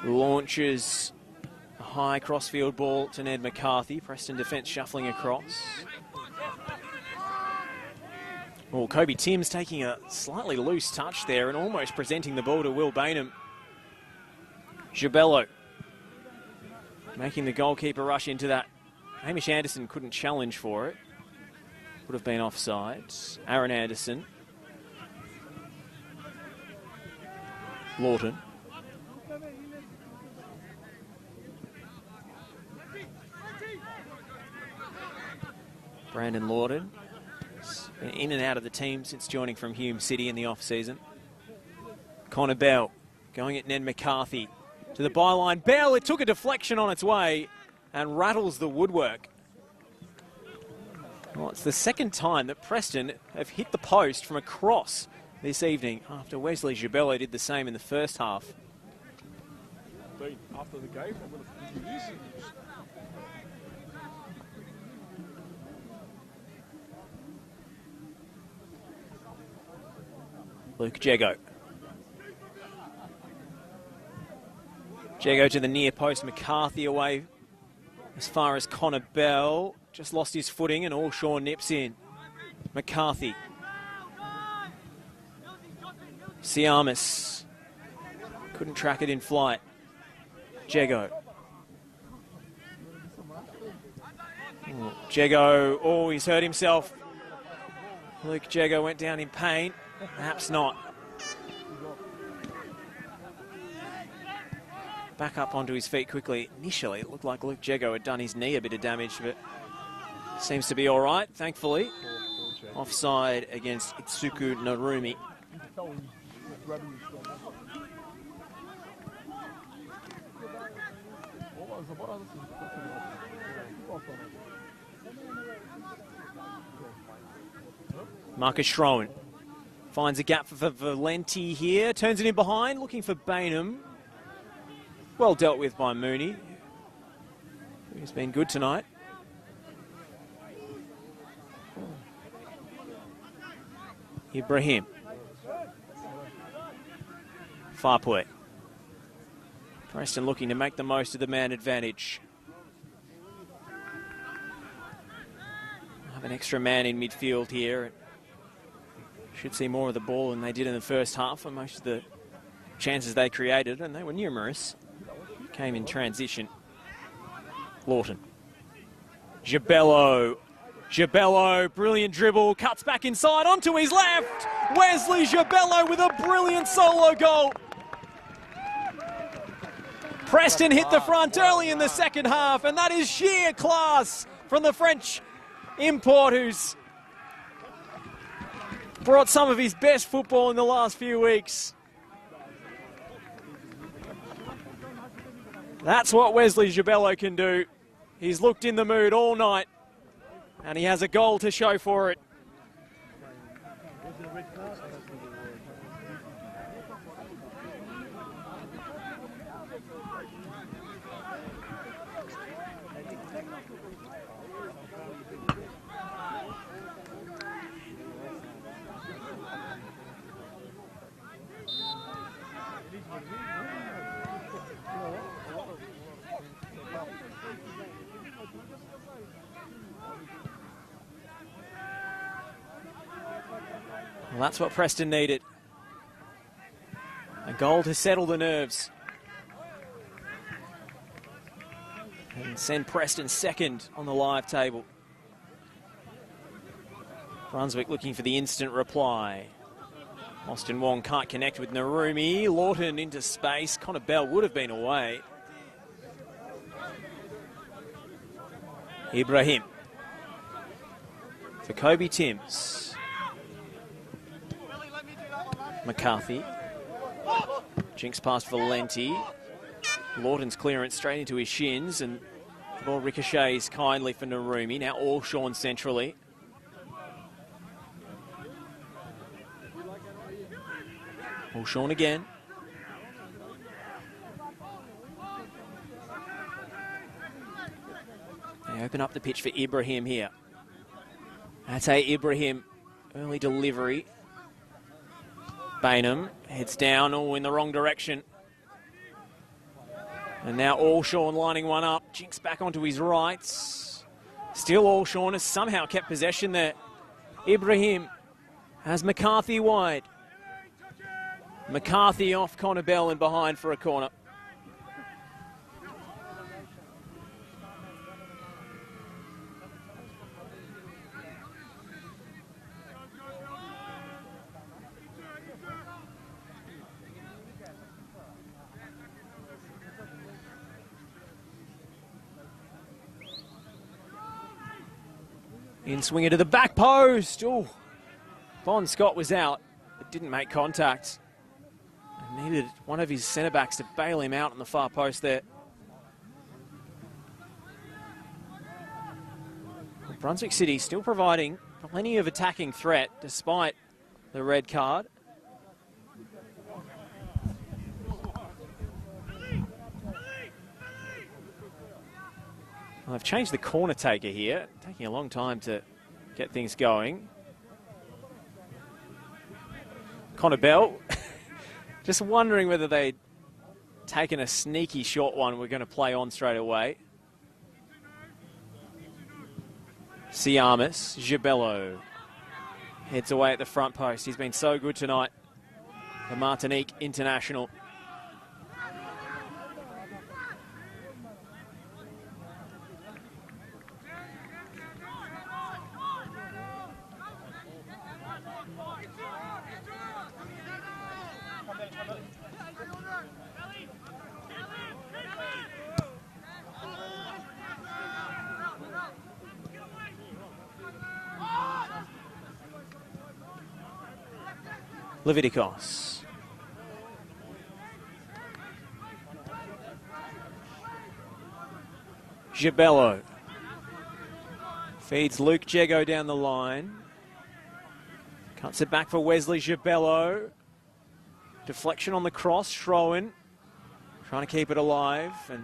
Launches a high crossfield ball to Ned McCarthy. Preston defence shuffling across. Well, Kobe Timms taking a slightly loose touch there and almost presenting the ball to Will Bainham. Gibello making the goalkeeper rush into that. Hamish Anderson couldn't challenge for it. Would have been offside. Aaron Anderson. Lawton. Brandon Lawton. Been in and out of the team since joining from Hume City in the off-season. Connor Bell going at Ned McCarthy to the byline. Bell, it took a deflection on its way and rattles the woodwork. Well, it's the second time that Preston have hit the post from a cross this evening after Wesley Gibello did the same in the first half. After the game, I'm going to give you this. Luke Jego. Jego to the near post. McCarthy away as far as Connor Bell. Just lost his footing and Allshaw nips in. McCarthy. Siamis. Couldn't track it in flight. Jego. Jego, oh, he's hurt himself. Luke Jego went down in pain. Perhaps not. Back up onto his feet quickly. Initially, it looked like Luke Jego had done his knee a bit of damage, but seems to be all right, thankfully. Offside against Itsuku Narumi. Marcus Schroen finds a gap for Valenti here. Turns it in behind, looking for Bainham. Well dealt with by Mooney. He's been good tonight. Ibrahim. Farpue. Preston looking to make the most of the man advantage. Have an extra man in midfield here. Should see more of the ball than they did in the first half, and most of the chances they created, and they were numerous, came in transition. Lawton. Gibello. Gibello, brilliant dribble, cuts back inside onto his left. Wesley Gibello with a brilliant solo goal. Preston hit the front early in the second half, and that is sheer class from the French import who's brought some of his best football in the last few weeks. That's what Wesley Gibello can do. He's looked in the mood all night, and he has a goal to show for it. Well, that's what Preston needed. A goal to settle the nerves. And send Preston second on the live table. Brunswick looking for the instant reply. Austin Wong can't connect with Narumi. Lawton into space. Connor Bell would have been away. Ibrahim. For Kobe Timms. McCarthy. Jinks past Valenti. Lawton's clearance straight into his shins, and the ball ricochets kindly for Narumi. Now Allshaw centrally. Allshaw again. They open up the pitch for Ibrahim here. That's Ibrahim. Early delivery. Bainham heads down, all in the wrong direction. And now Allshaw lining one up. Jinks back onto his right. Still Allshaw has somehow kept possession there. Ibrahim has McCarthy wide. McCarthy off Connor Bell and behind for a corner. In swinger to the back post. Oh, Bon Scott was out, but didn't make contact. Needed one of his centre backs to bail him out on the far post there. Well, Brunswick City still providing plenty of attacking threat despite the red card. Well, they've changed the corner taker here, taking a long time to get things going. Connor Bell, just wondering whether they'd taken a sneaky short one we're going to play on straight away. Siamis, Gibello heads away at the front post. He's been so good tonight, the Martinique international. Leviticos. Gibello. Feeds Luke Jego down the line. Cuts it back for Wesley Gibello. Deflection on the cross. Schroen trying to keep it alive. And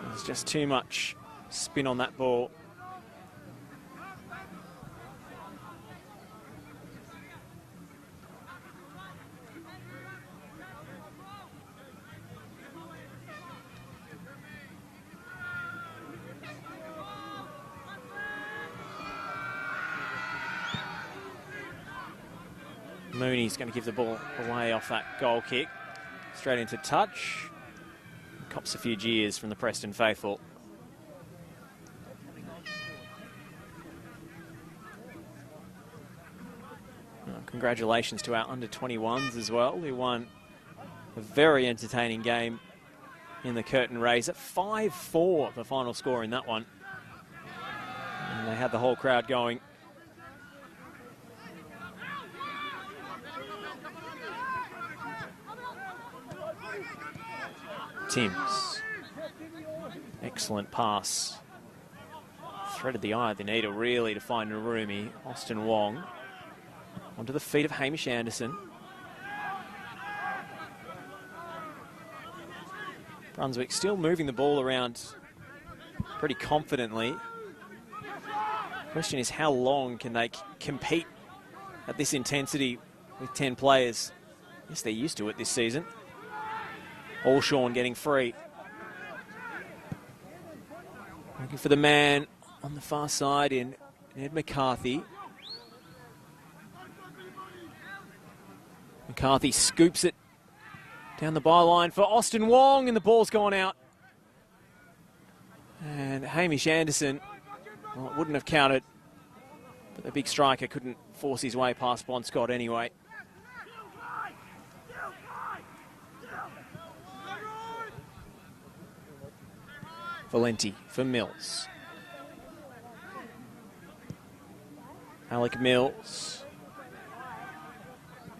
there's just too much spin on that ball. Mooney's going to give the ball away off that goal kick. Straight into touch. Cops a few jeers from the Preston faithful. Congratulations to our under-21s as well, who won a very entertaining game in the curtain raiser. 5-4 the final score in that one. And they had the whole crowd going. Timms. Excellent pass. Threaded the eye of the needle really to find Narumi. Austin Wong. Onto the feet of Hamish Anderson. Brunswick still moving the ball around pretty confidently. Question is, how long can they compete at this intensity with 10 players? Yes, they're used to it this season. Allshawn getting free. Looking for the man on the far side in Ed McCarthy. McCarthy scoops it down the byline for Austin Wong, and the ball's gone out. And Hamish Anderson, well, it wouldn't have counted, but the big striker couldn't force his way past Bon Scott anyway. Valenti for Mills. Alec Mills.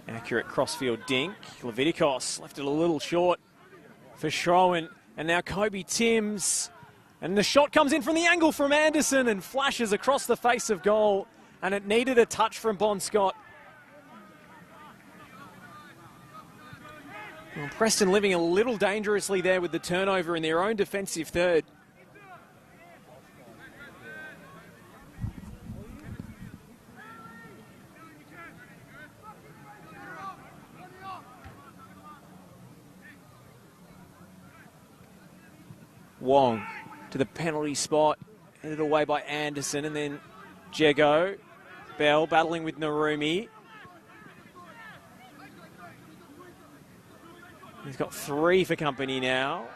Accurate crossfield dink. Leviticos left it a little short for Schroen. And now Kobe Timms. And the shot comes in from the angle from Anderson and flashes across the face of goal. And it needed a touch from Bon Scott. Well, Preston living a little dangerously there with the turnover in their own defensive third. Wong to the penalty spot, headed away by Anderson, and then Jego. Bell battling with Narumi. He's got 3 for company now.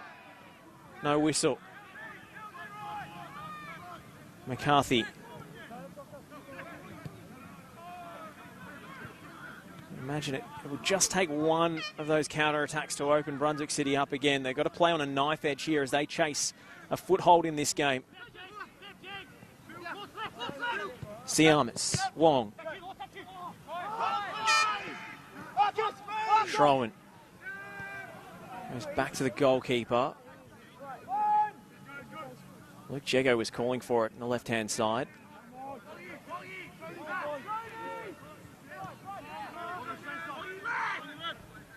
No whistle. McCarthy. Imagine it will just take one of those counter-attacks to open Brunswick City up again. They've got to play on a knife edge here as they chase a foothold in this game. Siamis, Wong. Schroen goes back to the goalkeeper. Luke Jego was calling for it on the left-hand side.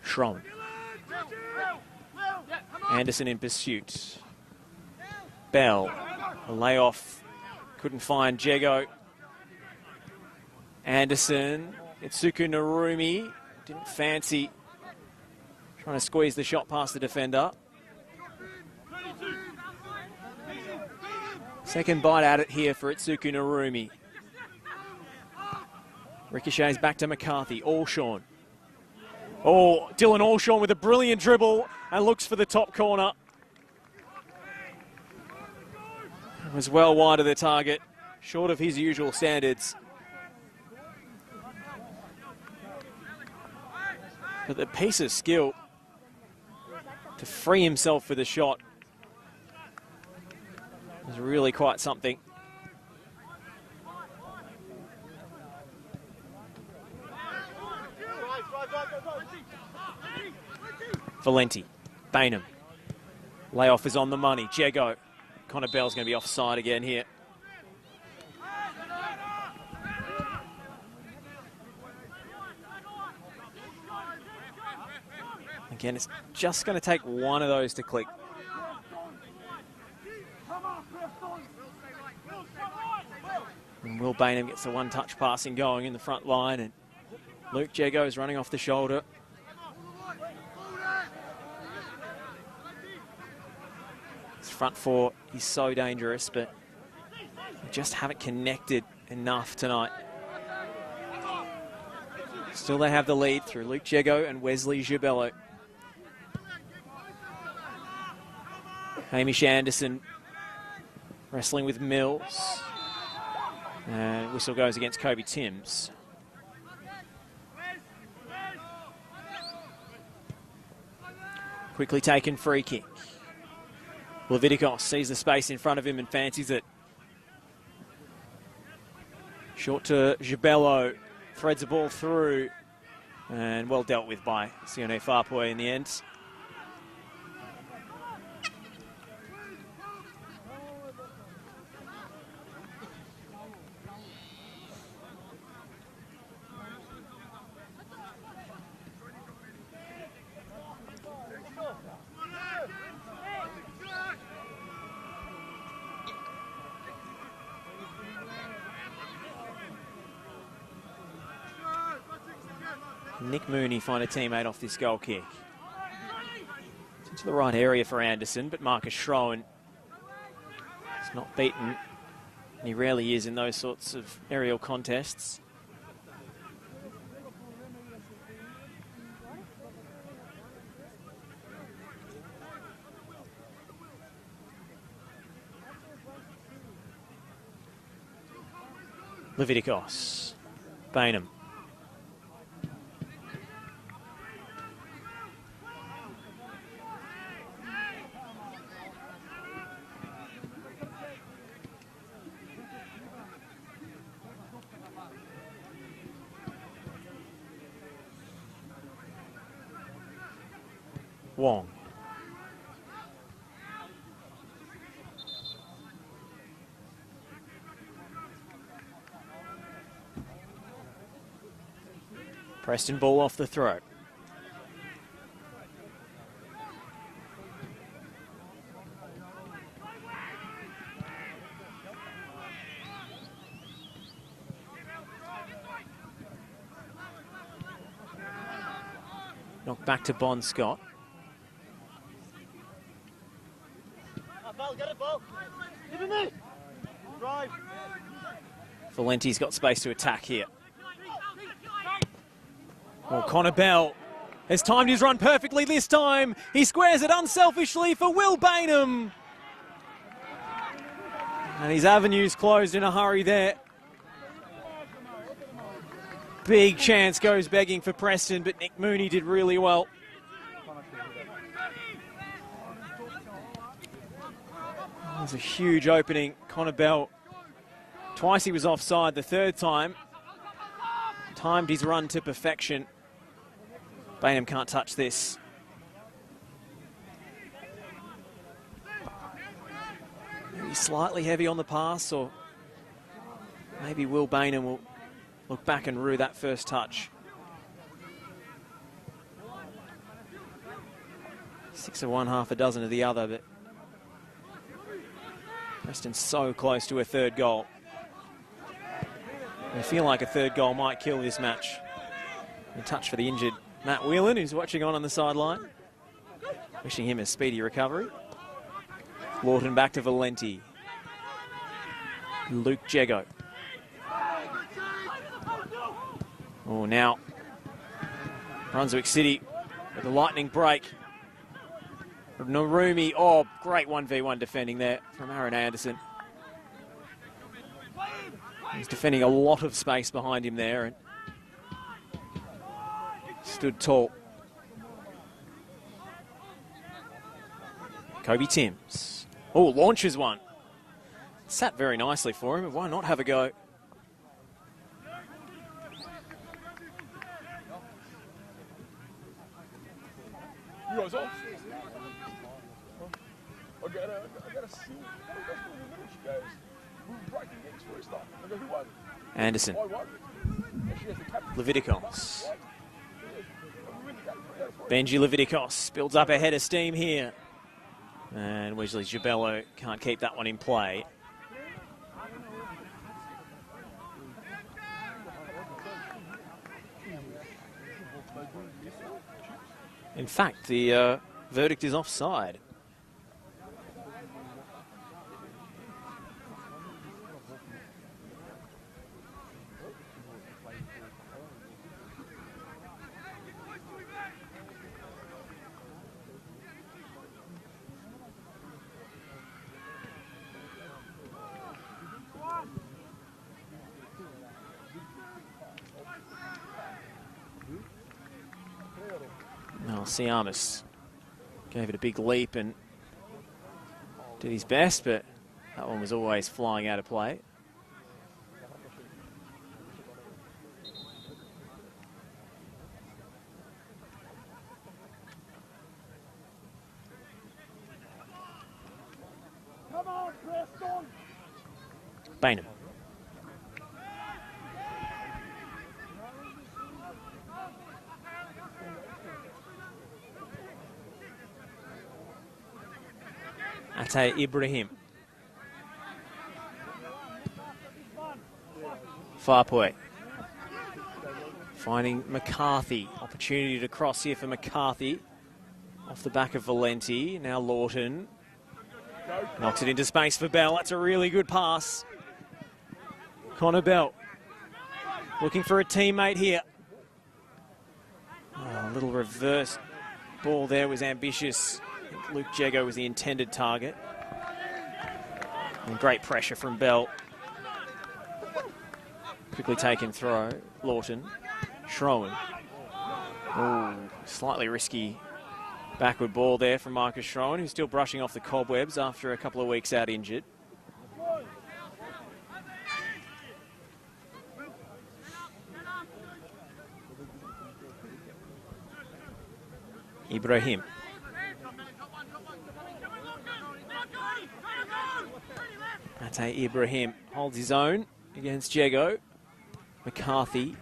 Schroen. Anderson in pursuit. Bell, a layoff, couldn't find Jego. Anderson, Itsuku Narumi, didn't fancy trying to squeeze the shot past the defender. Second bite at it here for Itsuku Narumi. Ricochets back to McCarthy, Allshawn. Oh, Dylan Allshawn with a brilliant dribble and looks for the top corner. It was well wide of the target, short of his usual standards. But the piece of skill to free himself for the shot was really quite something. Valenti, Bainham. Layoff is on the money. Jego. Connor Bell's going to be offside again here. Again, it's just going to take one of those to click. And Will Bainham gets the one-touch passing going in the front line, and Luke Jego is running off the shoulder. His front four is so dangerous, but they just haven't connected enough tonight. Still they have the lead through Luke Jego and Wesley Gibello. Hamish Anderson wrestling with Mills. And whistle goes against Kobe Timms. Quickly taken free kick. Leviticos sees the space in front of him and fancies it. Short to Gibello. Threads the ball through. And well dealt with by Sione Farpoy in the end. Nick Mooney find a teammate off this goal kick. It's into the right area for Anderson, but Marcus Schroen is not beaten. And he rarely is in those sorts of aerial contests. Leviticos. Bainham. Wong. Preston ball off the throat. Knocked back to Bon Scott. Valenti's got space to attack here. Well, Connor Bell has timed his run perfectly this time. He squares it unselfishly for Will Bainham. And his avenue's closed in a hurry there. Big chance goes begging for Preston, but Nick Mooney did really well. There's a huge opening. Connor Bell Twice he was offside. The third time, timed his run to perfection. Bainham can't touch this. Maybe slightly heavy on the pass, or maybe Will Bainham will look back and rue that first touch. 6 of one, half a dozen of the other, but Preston's so close to a third goal. I feel like a third goal might kill this match. A touch for the injured Matt Whelan, who's watching on the sideline. Wishing him a speedy recovery. Lawton back to Valenti. Luke Jego. Oh, now Brunswick City with a lightning break. Narumi, oh, great 1v1 defending there from Aaron Anderson. He's defending a lot of space behind him there and stood tall. Kobe Timms. Oh, launches one. Sat very nicely for him. Why not have a go? You guys off? I got a seal. She goes, who's breaking next first up? I go, who won? Anderson. I won. And she has the captain. Leviticos. Benji Leviticos builds up a head of steam here. And Wesley Gibello can't keep that one in play. In fact, the verdict is offside. Siamis gave it a big leap and did his best, but that one was always flying out of play. Come on, Preston! Bainham. Ate Ibrahim. Farpoy. Finding McCarthy. Opportunity to cross here for McCarthy. Off the back of Valenti. Now Lawton. Knocks it into space for Bell. That's a really good pass. Connor Bell. Looking for a teammate here. Oh, a little reverse ball there was ambitious. Luke Jego was the intended target. And great pressure from Bell. Quickly taken throw. Lawton. Schroen. Oh, slightly risky backward ball there from Marcus Schroen, who's still brushing off the cobwebs after a couple of weeks out injured. Ibrahim. Ate Ibrahim holds his own against Jego. McCarthy.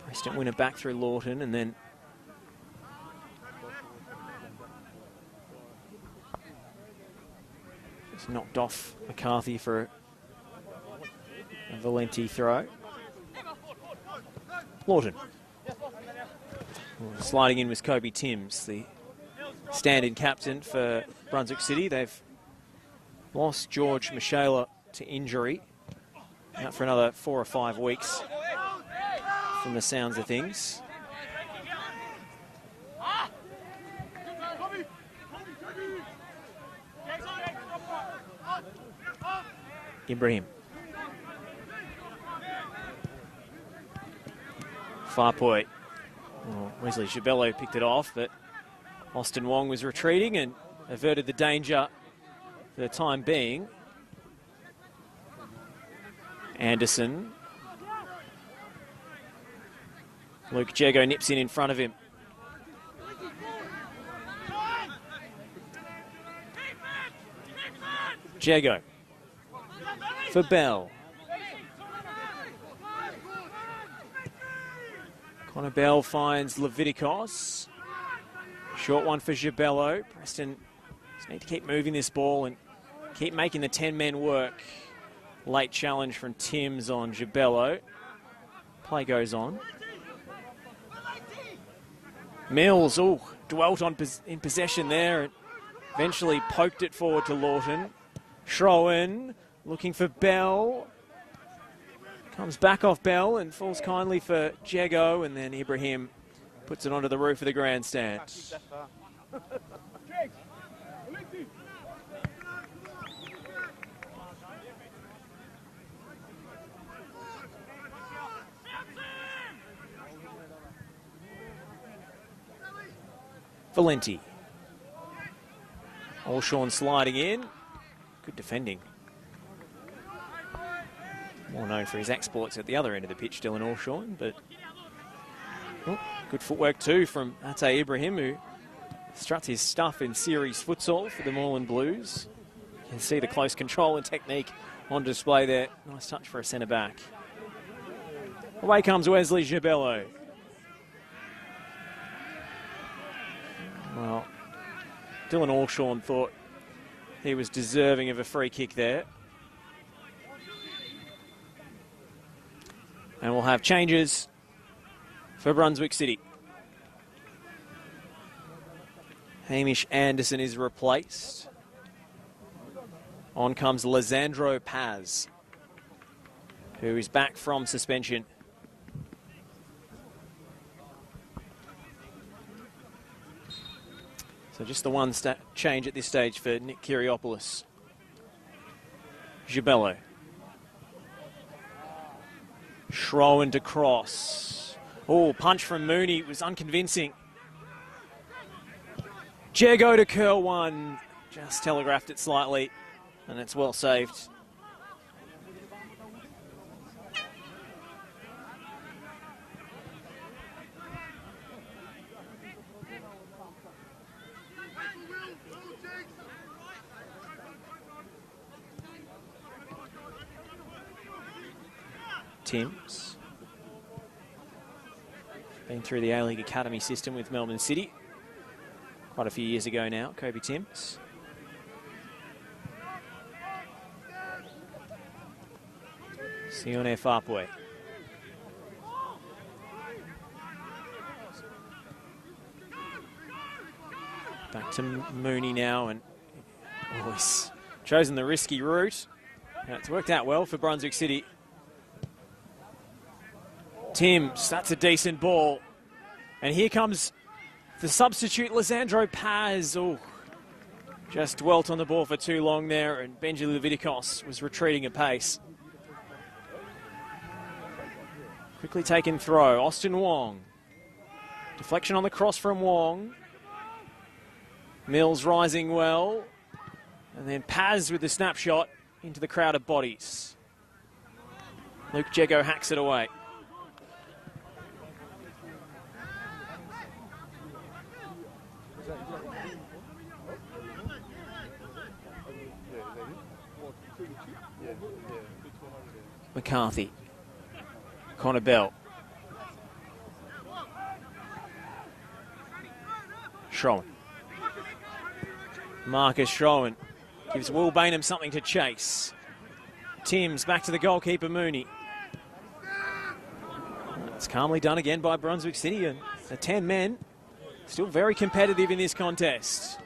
Preston win it back through Lawton and then just knocked off McCarthy for a Valenti throw. Lawton. Sliding in was Kobe Timms, the stand-in captain for Brunswick City. They've lost George Michela to injury. Out for another 4 or 5 weeks from the sounds of things. Ibrahim. Farpoy. Oh, Wesley Gibello picked it off, but Austin Wong was retreating and averted the danger for the time being. Anderson. Luke Jego nips in front of him. Jego for Bell. Connor Bell finds Leviticos. Short one for Gibello. Preston just need to keep moving this ball and keep making the 10 men work. Late challenge from Timms on Gibello. Play goes on. Mills, dwelt in possession there and eventually poked it forward to Lawton. Schroen looking for Bell. Comes back off Bell and falls kindly for Jego, and then Ibrahim puts it onto the roof of the grandstand. Valenti. Allshawn sliding in. Good defending. More known for his exploits at the other end of the pitch, Dylan Allshawn, but good footwork too from Ate Ibrahim, who struts his stuff in series futsal for the Moreland Blues. You can see the close control and technique on display there. Nice touch for a centre back. Away comes Wesley Gibello. Well, Dylan Allshawn thought he was deserving of a free kick there. And we'll have changes for Brunswick City. Hamish Anderson is replaced. On comes Lisandro Paz, who is back from suspension. So just the one change at this stage for Nick Kiriopoulos. Gibello. Schroen to cross. Punch from Mooney was unconvincing. Jego to curl one. Just telegraphed it slightly, and it's well saved. Timms. Been through the A-League Academy system with Melbourne City. Quite a few years ago now, Kobe Timms. Sione Fapwe. Back to Mooney now, and he's chosen the risky route. And it's worked out well for Brunswick City. Timms, that's a decent ball. And here comes the substitute, Lisandro Paz. Just dwelt on the ball for too long there, and Benji Leviticos was retreating at pace. Quickly taken throw, Austin Wong. Deflection on the cross from Wong. Mills rising well. And then Paz with the snapshot into the crowd of bodies. Luke Jego hacks it away. McCarthy. Connor Bell. Schroen. Marcus Schroen gives Will Bainham something to chase. Timms back to the goalkeeper Mooney. It's calmly done again by Brunswick City, and the 10 men still very competitive in this contest.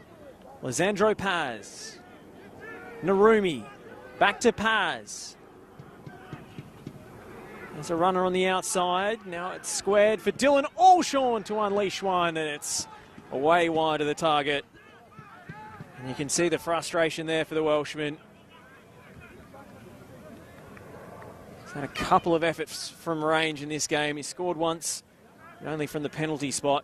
Lisandro Paz. Narumi. Back to Paz. There's a runner on the outside. Now it's squared for Dylan Allshawn to unleash one, and it's away wide of the target. And you can see the frustration there for the Welshman. He's had a couple of efforts from range in this game. He scored once, but only from the penalty spot.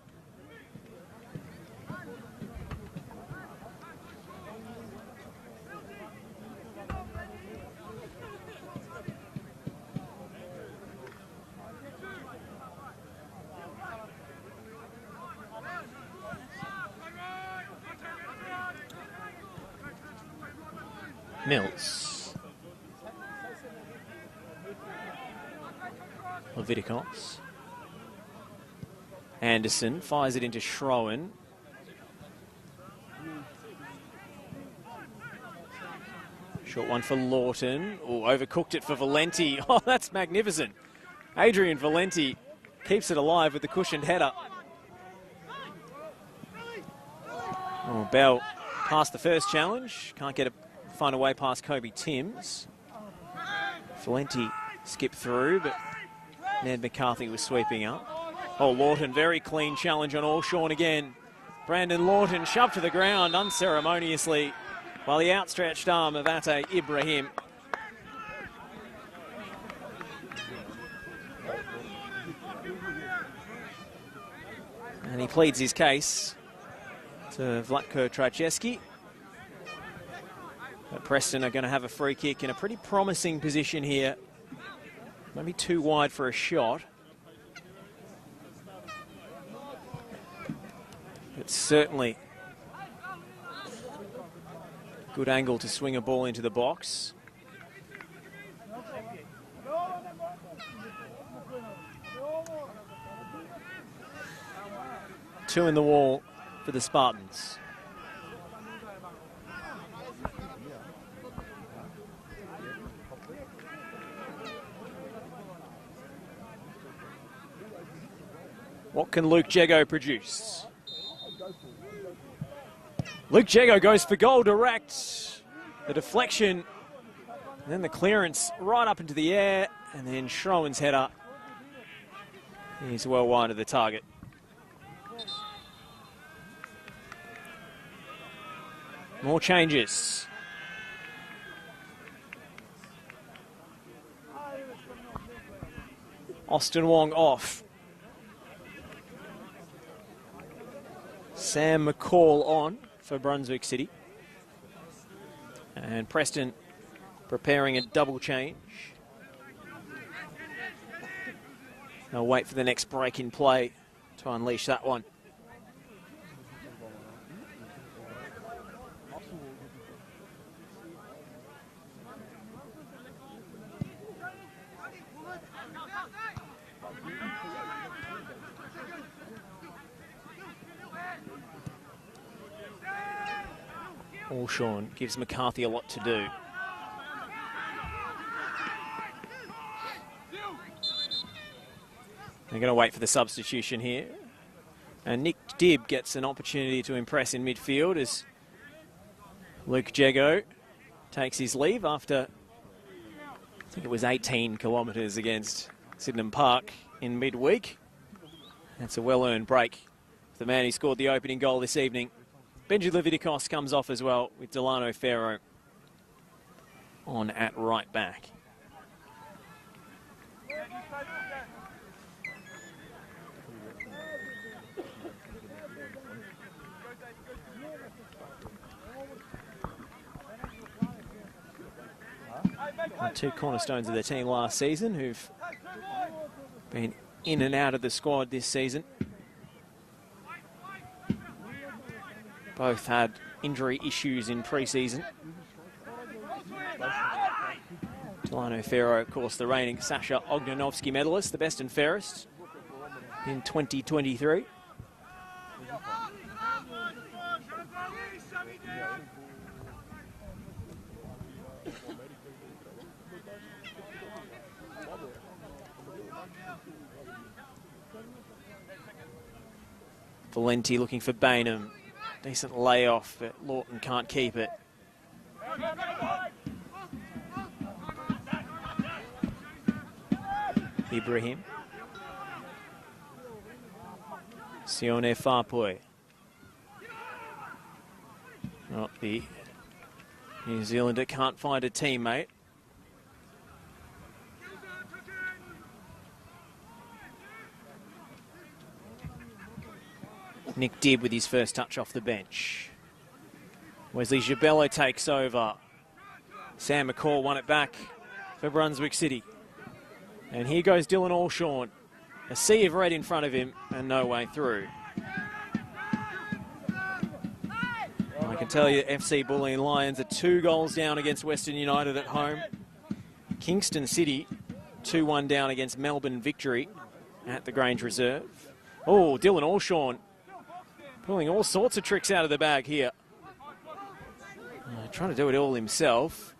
Mills. Leviticos. Anderson fires it into Schroen. Short one for Lawton. Oh, overcooked it for Valenti. Oh, that's magnificent. Adrian Valenti keeps it alive with the cushioned header. Oh, Bell passed the first challenge. Can't find a way past Kobe Timms. Valenti skipped through, but Ned McCarthy was sweeping up. Oh, Lawton, very clean challenge on Allshawn again. Brandon Lawton shoved to the ground unceremoniously by the outstretched arm of Ate Ibrahim. And he pleads his case to Vlatko Trajewski. But Preston are going to have a free kick in a pretty promising position here. Maybe too wide for a shot. But certainly good angle to swing a ball into the box. Two in the wall for the Spartans. What can Luke Jego produce? Luke Jego goes for goal direct. The deflection, and then the clearance right up into the air, and then Schroen's header. He's well wide of the target. More changes. Austin Wong off. Sam McCall on for Brunswick City. And Preston preparing a double change. They'll wait for the next break in play to unleash that one. Allshawn gives McCarthy a lot to do. They're going to wait for the substitution here. And Nick Dibb gets an opportunity to impress in midfield as Luke Jego takes his leave after, I think it was 18 kilometres against Sydenham Park in midweek. That's a well-earned break for the man who scored the opening goal this evening. Benji Leviticos comes off as well with Delano Ferro on at right back. Two cornerstones of the team last season who've been in and out of the squad this season. Both had injury issues in pre-season. Delano Ferro, of course, the reigning Sasha Ognanovsky medalist, the best and fairest in 2023. Valenti looking for Bainham. Decent layoff, but Lawton can't keep it. Ibrahim. Sione Farpoy. Oh, the New Zealander can't find a teammate. Nick Dibb with his first touch off the bench. Wesley Gibello takes over. Sam McCall won it back for Brunswick City. And here goes Dylan Allshawn. A sea of red in front of him and no way through. Like can tell you FC Bulleen Lions are 2 goals down against Western United at home. Kingston City 2-1 down against Melbourne Victory at the Grange Reserve. Oh, Dylan Alshawn pulling all sorts of tricks out of the bag here. Trying to do it all himself.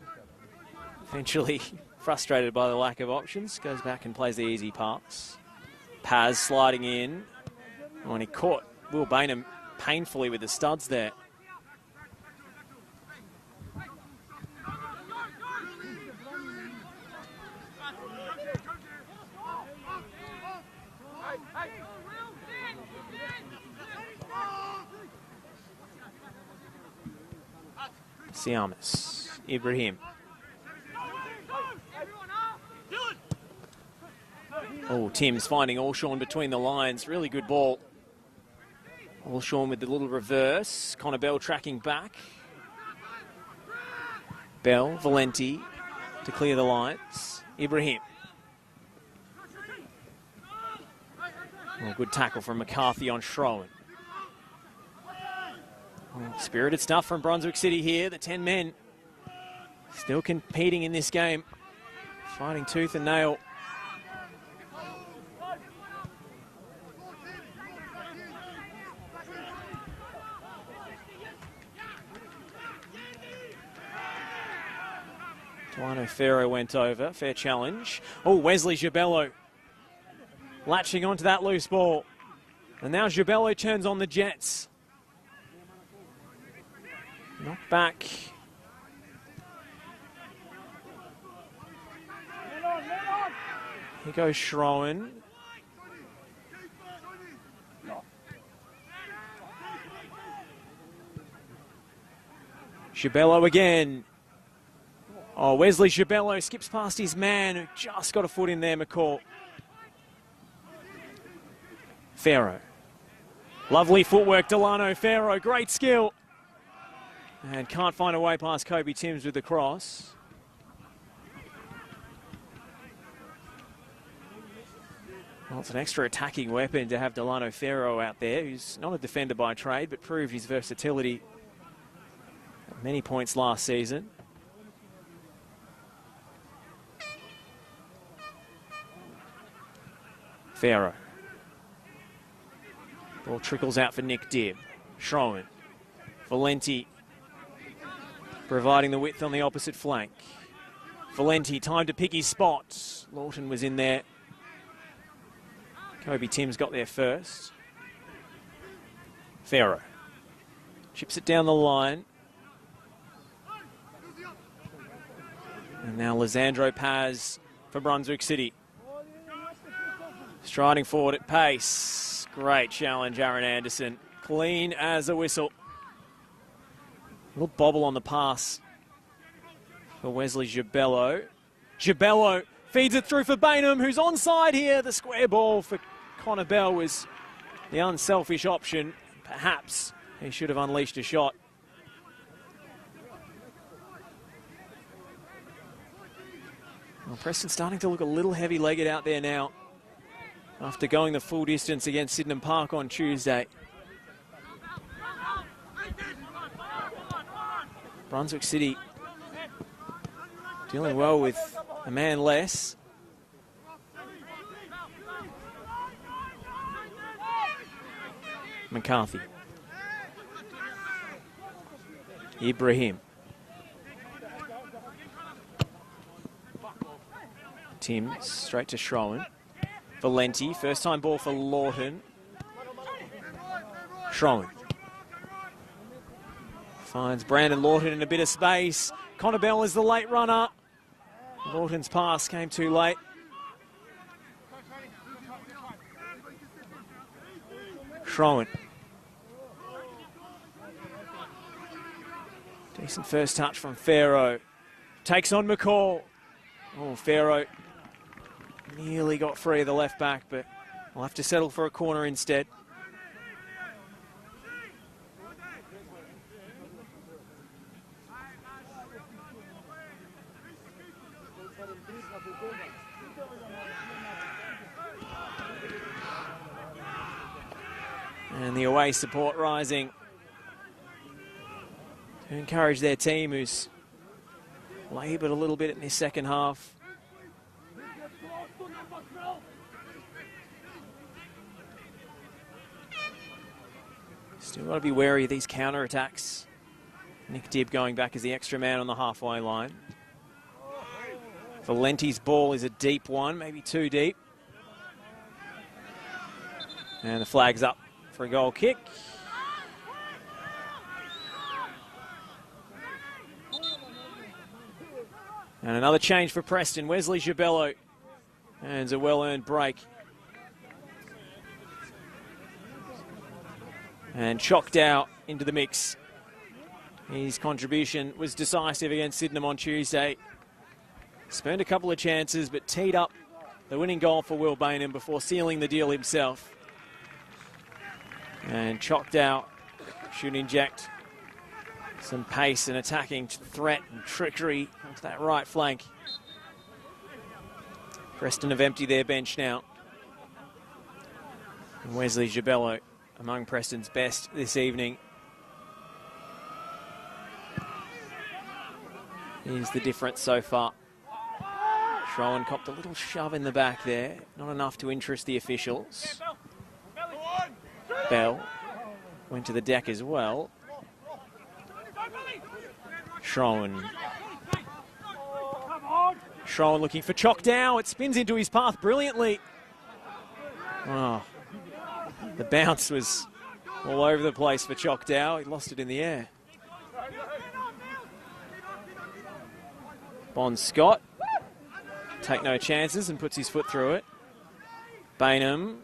Eventually frustrated by the lack of options. Goes back and plays the easy pass. Paz sliding in. Oh, and he caught Will Bainham painfully with the studs there. Siamis, Ibrahim. Oh, Tim's finding Alshawn between the lines. Really good ball. Alshawn with the little reverse. Connor Bell tracking back. Bell, Valenti to clear the lines. Ibrahim. Oh, good tackle from McCarthy on Schroen. Spirited stuff from Brunswick City here. The 10 men still competing in this game. Fighting tooth and nail. Delano Ferro went over. Fair challenge. Oh, Wesley Gibello latching onto that loose ball. And now Gibello turns on the Jets. Knocked back. Here goes Schroen. Gibello again. Oh, Wesley Gibello skips past his man who just got a foot in there, McCall. Ferro. Lovely footwork, Delano Ferro. Great skill. And can't find a way past Kobe Timms with the cross. Well, it's an extra attacking weapon to have Delano Ferro out there, who's not a defender by trade, but proved his versatility at many points last season. Ferro. Ball trickles out for Nick Dibb. Schroen. Valenti providing the width on the opposite flank. Valenti, time to pick his spot. Lawton was in there. Kobe Timms got there first. Ferro. Chips it down the line. And now Lisandro Paz for Brunswick City. Striding forward at pace. Great challenge, Aaron Anderson. Clean as a whistle. A little bobble on the pass for Wesley Gibello. Gibello feeds it through for Bainham, who's onside here. The square ball for Connor Bell was the unselfish option. Perhaps he should have unleashed a shot. Well, Preston's starting to look a little heavy-legged out there now after going the full distance against Sydenham Park on Tuesday. Brunswick City dealing well with a man less. McCarthy. Ibrahim. Timms straight to Schroen. Valenti, first time ball for Lawton. Schroen. Finds Brandon Lawton in a bit of space. Connor Bell is the late runner. Lawton's pass came too late. Schroen. Decent first touch from Ferro. Takes on McCall. Oh, Ferro nearly got free of the left back, but we'll have to settle for a corner instead. And the away support rising. to encourage their team, who's laboured a little bit in this second half. Still got to be wary of these counter-attacks. Nick Dibb going back as the extra man on the halfway line. Valenti's ball is a deep one, maybe too deep. And the flag's up for a goal kick. And another change for Preston. Wesley Gibello earns a well-earned break. And Choctaw into the mix. His contribution was decisive against Sydenham on Tuesday. Spurned a couple of chances, but teed up the winning goal for Will Bainham before sealing the deal himself. And Choctaw should inject some pace and attacking threat and trickery onto that right flank. Preston have emptied their bench now. And Wesley Gibello among Preston's best this evening. Here's the difference so far. Schroen copped a little shove in the back there. Not enough to interest the officials. Bell went to the deck as well. Schroen looking for Choctaw. It spins into his path brilliantly. Oh, the bounce was all over the place for Choctaw. He lost it in the air. Bon Scott, take no chances and puts his foot through it. Bainham,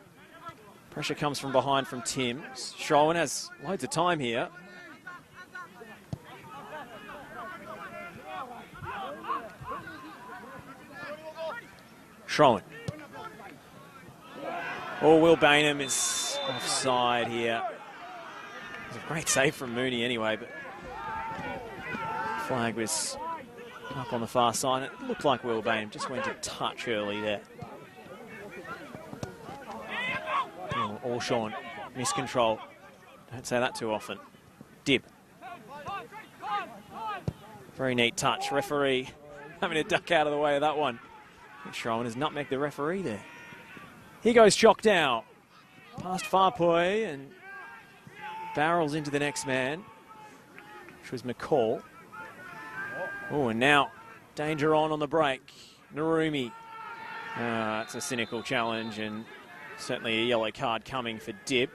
pressure comes from behind from Timms. Schroen has loads of time here. Schroen. Oh, Will Bainham is offside here. It was a great save from Mooney anyway, but flag was up on the far side. It looked like Will Bainham just went a touch early there. Oh, Allshawn, miscontrol. Don't say that too often. Dibb. Very neat touch. Referee having to duck out of the way of that one. Schroen has nutmegged the referee there. Here goes Choctaw. Past Farpoy and barrels into the next man, which was McCall. Oh, and now danger on the break. Narumi. That's a cynical challenge and certainly a yellow card coming for Dibb.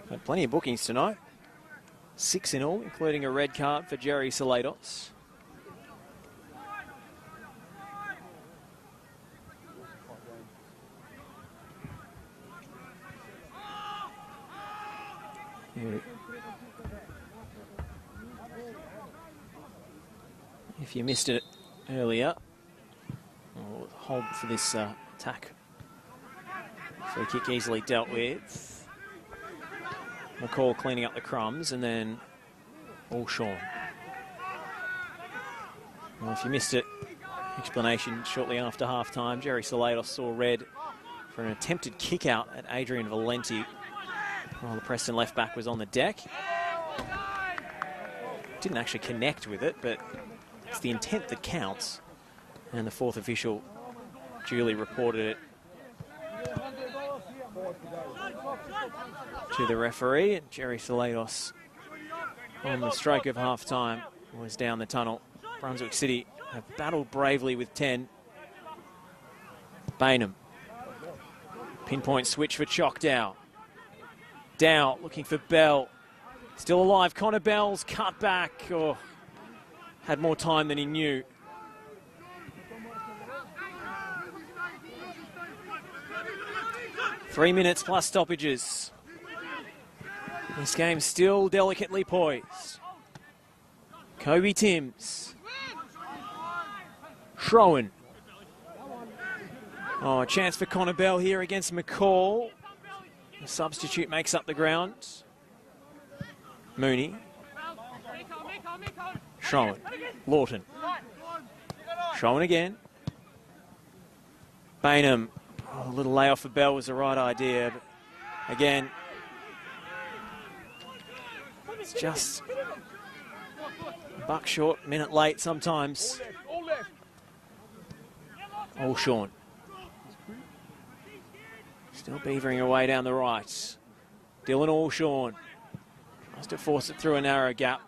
Had plenty of bookings tonight. 6 in all, including a red card for Jerry Salados. If you missed it earlier, we'll hold for this attack. Free kick easily dealt with. McCall cleaning up the crumbs, and then Allshawn. Well, if you missed it, explanation shortly after half-time. Jerry Salados saw red for an attempted kick-out at Adrian Valenti while the Preston left-back was on the deck. Didn't actually connect with it, but it's the intent that counts. And the fourth official duly reported it to the referee, and Jerry Salados on the stroke of half-time was down the tunnel. Brunswick City have battled bravely with 10. Bainham. Pinpoint switch for Choctaw. Dow looking for Bell. Still alive. Connor Bell's cut back. Oh, had more time than he knew. Three minutes plus stoppages. This game still delicately poised. Kobe Timms. Schroen. Oh, a chance for Connor Bell here against McCall. The substitute makes up the ground. Mooney. Schroen. Lawton. Schroen again. Bainham. Oh, a little layoff for Bell was the right idea, but again, it's just a buck short, minute late sometimes. All Sean. Still beavering away down the right. Dylan Allshawn tries to force it through a narrow gap.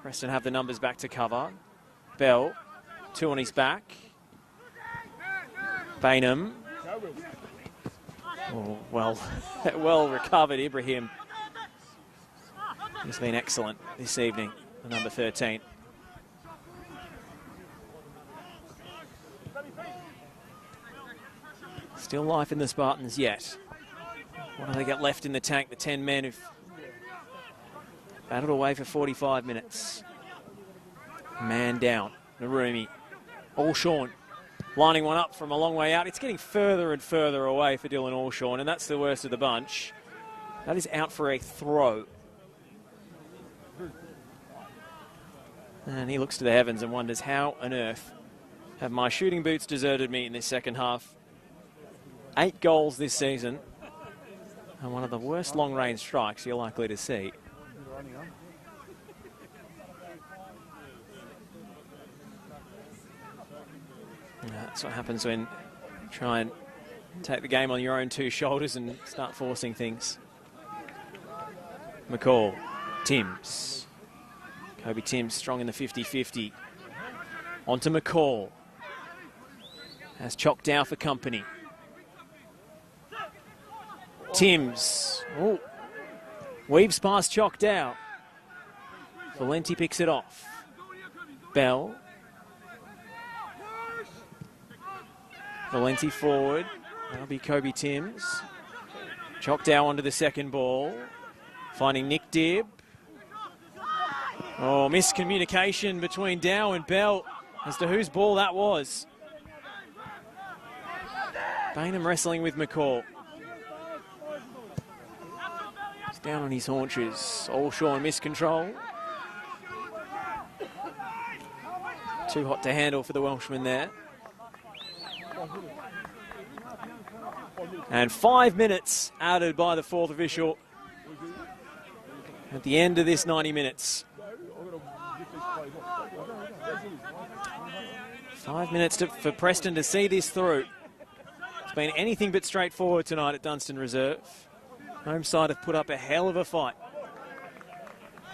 Preston have the numbers back to cover. Bell, 2 on his back. Bainham. Oh, well recovered, Ibrahim. He's been excellent this evening, the number 13. Still life in the Spartans yet. What do they got left in the tank? The 10 men who've battled away for 45 minutes. Man down. Narumi. Allshawn lining one up from a long way out. It's getting further and further away for Dylan Allshawn, and that's the worst of the bunch. That is out for a throw. And he looks to the heavens and wonders, how on earth have my shooting boots deserted me in this second half? 8 goals this season, and one of the worst long-range strikes you're likely to see. That's what happens when you try and take the game on your own 2 shoulders and start forcing things. McCall, Timms. Kobe Timms strong in the 50-50. On to McCall. Has Chock Dow for company. Timms. Oh. Weaves past Chock Dow. Valenti picks it off. Bell. Valenti forward. That'll be Kobe Timms. Chock Dow onto the second ball. Finding Nick Dibb. Oh, miscommunication between Dow and Bell as to whose ball that was. Bainham wrestling with McCall. He's down on his haunches. Allshawn miscontrol. Too hot to handle for the Welshman there. And 5 minutes added by the 4th official at the end of this 90 minutes. 5 minutes for Preston to see this through. It's been anything but straightforward tonight at Dunstan Reserve. Home side have put up a hell of a fight.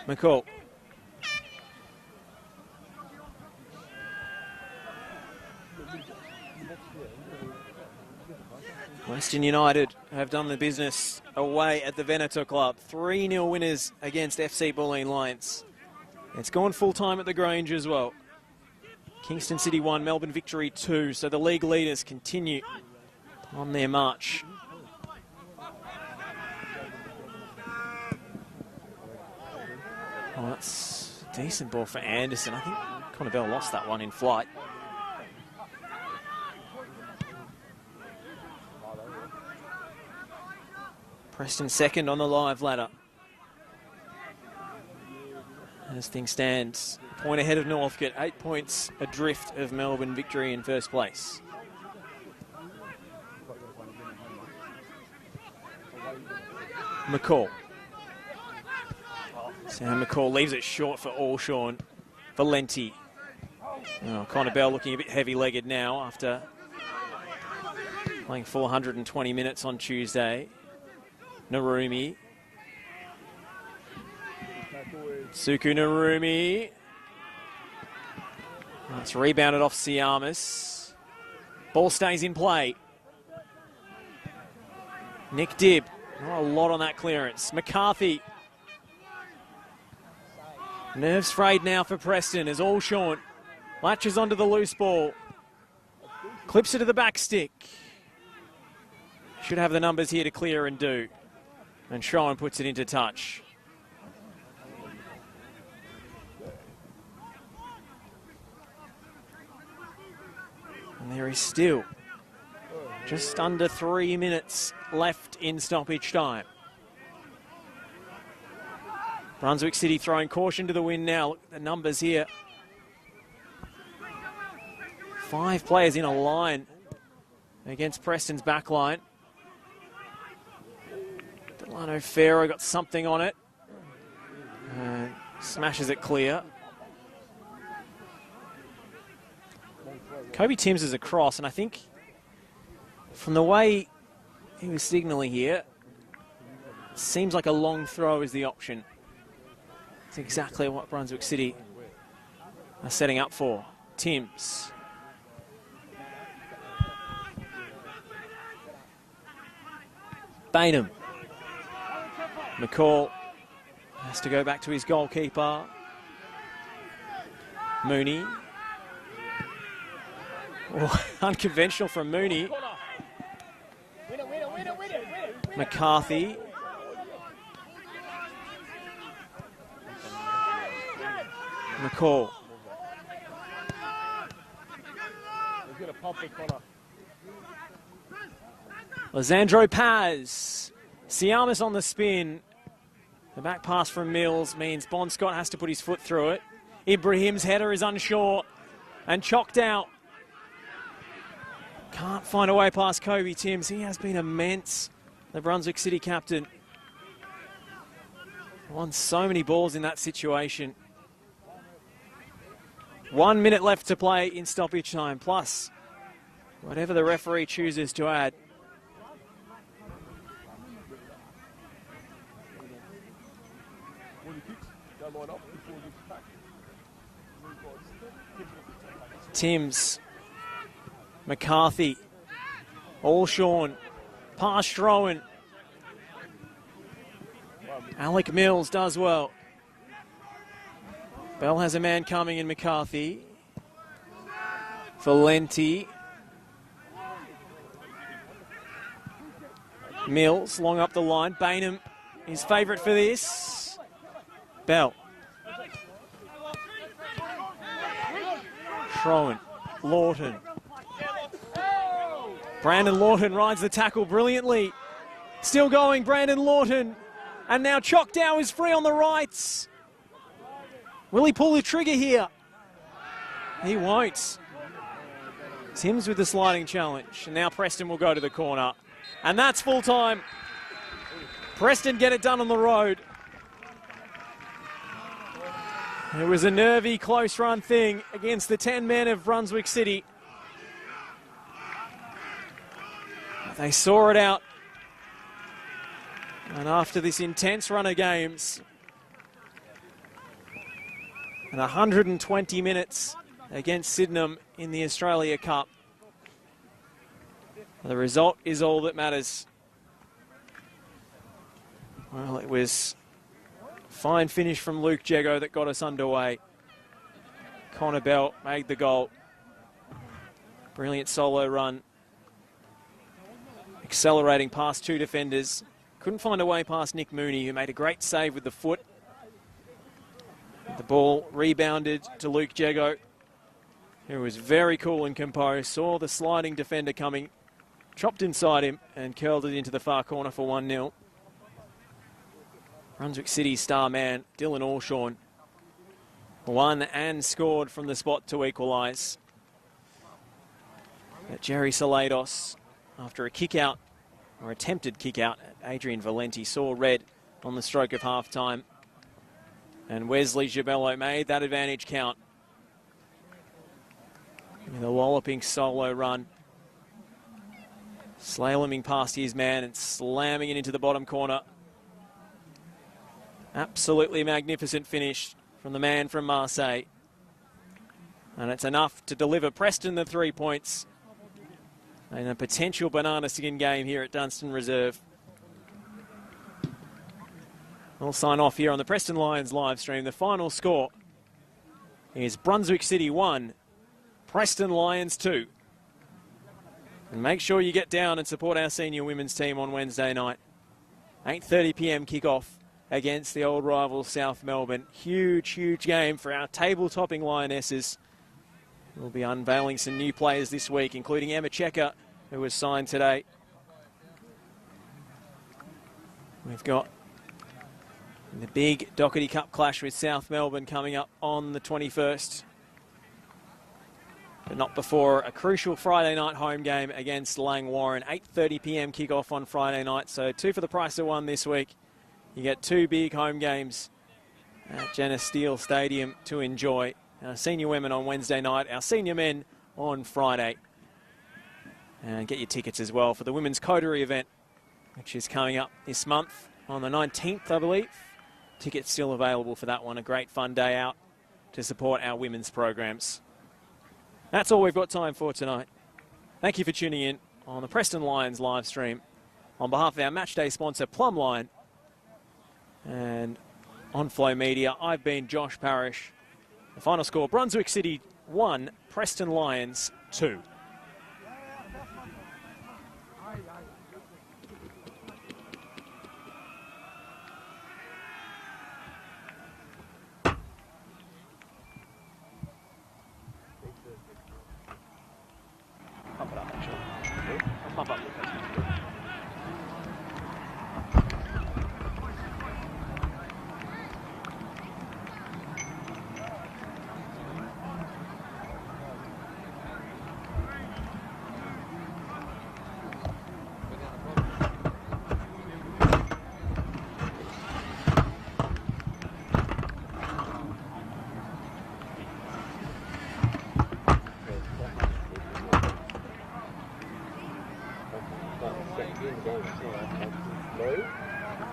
McCall. Western United have done the business away at the Veneto Club. 3-0 winners against FC Bulleen Lions. It's gone full-time at the Grange as well. Kingston City 1, Melbourne Victory 2. So the league leaders continue on their march. Oh, that's a decent ball for Anderson. I think Connor Bell lost that one in flight. Preston second on the live ladder. As things stand, point ahead of Northcote, 8 points adrift of Melbourne Victory in first place. McCall. Sam McCall leaves it short for Allshawn. Valenti. Oh, Connor Bell looking a bit heavy-legged now after playing 420 minutes on Tuesday. Narumi. Suku Narumi. It's rebounded off Siamis. Ball stays in play. Nick Dibb. Not a lot on that clearance. McCarthy. Nerves frayed now for Preston as Allshawn latches onto the loose ball. Clips it to the back stick. Should have the numbers here to clear and do. And Sean puts it into touch. And there is still just under 3 minutes left in stoppage time. Brunswick City throwing caution to the wind now. Look at the numbers here. 5 players in a line against Preston's back line. Delano Ferro got something on it. Smashes it clear. Kobe Timms is across, and I think from the way he was signalling here, it seems like a long throw is the option. It's exactly what Brunswick City are setting up for. Timms. Bainham. McCall has to go back to his goalkeeper. Mooney. Oh, unconventional from Mooney. McCarthy. McCall. Lisandro Paz. Siamas on the spin. The back pass from Mills means Bon Scott has to put his foot through it. Ibrahim's header is unsure and chocked out. Can't find a way past Kobe Timms. He has been immense, the Brunswick City captain. Won so many balls in that situation. 1 minute left to play in stoppage time, plus whatever the referee chooses to add. Timms, McCarthy, Allshawn, pass Strowan. Alec Mills does well. Bell has a man coming in McCarthy. Valenti. Mills, long up the line. Bainham, his favourite for this. Bell. Strowan. Lawton. Brandon Lawton rides the tackle brilliantly. Still going, Brandon Lawton. And now Choctaw is free on the rights. Will he pull the trigger here? He won't. Timms with the sliding challenge. And now Preston will go to the corner. And that's full time. Preston get it done on the road. It was a nervy, close run thing against the 10 men of Brunswick City. They saw it out. And after this intense run of games, and 120 minutes against Sydenham in the Australia Cup, the result is all that matters. Well, it was a fine finish from Luke Jego that got us underway. Connor Bell made the goal. Brilliant solo run. Accelerating past two defenders. Couldn't find a way past Nick Mooney, who made a great save with the foot. The ball rebounded to Luke Jego, who was very cool and composed. Saw the sliding defender coming, chopped inside him, and curled it into the far corner for 1-0. Brunswick City star man, Dylan Allshawn, won and scored from the spot to equalise. But Jerry Salados, after a kick-out, or attempted kick-out, Adrian Valenti saw red on the stroke of half-time. And Wesley Gibello made that advantage count with a walloping solo run. Slaloming past his man and slamming it into the bottom corner. Absolutely magnificent finish from the man from Marseille. And it's enough to deliver Preston the 3 points in a potential banana skin game here at Dunstan Reserve. We'll sign off here on the Preston Lions live stream. The final score is Brunswick City 1, Preston Lions 2. And make sure you get down and support our senior women's team on Wednesday night. 8:30 p.m. kickoff against the old rival South Melbourne. Huge, huge game for our table-topping Lionesses. We'll be unveiling some new players this week, including Emma Checker, who was signed today. We've got the big Doherty Cup clash with South Melbourne coming up on the 21st. but not before a crucial Friday night home game against Langwarrin. 8:30 p.m. kickoff on Friday night, so 2 for the price of 1 this week. You get 2 big home games at Jenna Steele Stadium to enjoy. Our senior women on Wednesday night, our senior men on Friday. And get your tickets as well for the women's coterie event, which is coming up this month on the 19th, I believe. Tickets still available for that one. A great fun day out to support our women's programs. That's all we've got time for tonight. Thank you for tuning in on the Preston Lions live stream. On behalf of our matchday sponsor, Plumline, and on Flow Media, I've been Josh Parrish. The final score, Brunswick City 1, Preston Lions 2. Pump it up, actually. I'll pump up the first one.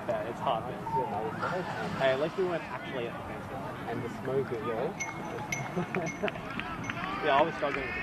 Yeah, it's hard. Hey, at least we weren't actually at the fence. And the smoke as well. Yeah, I was struggling with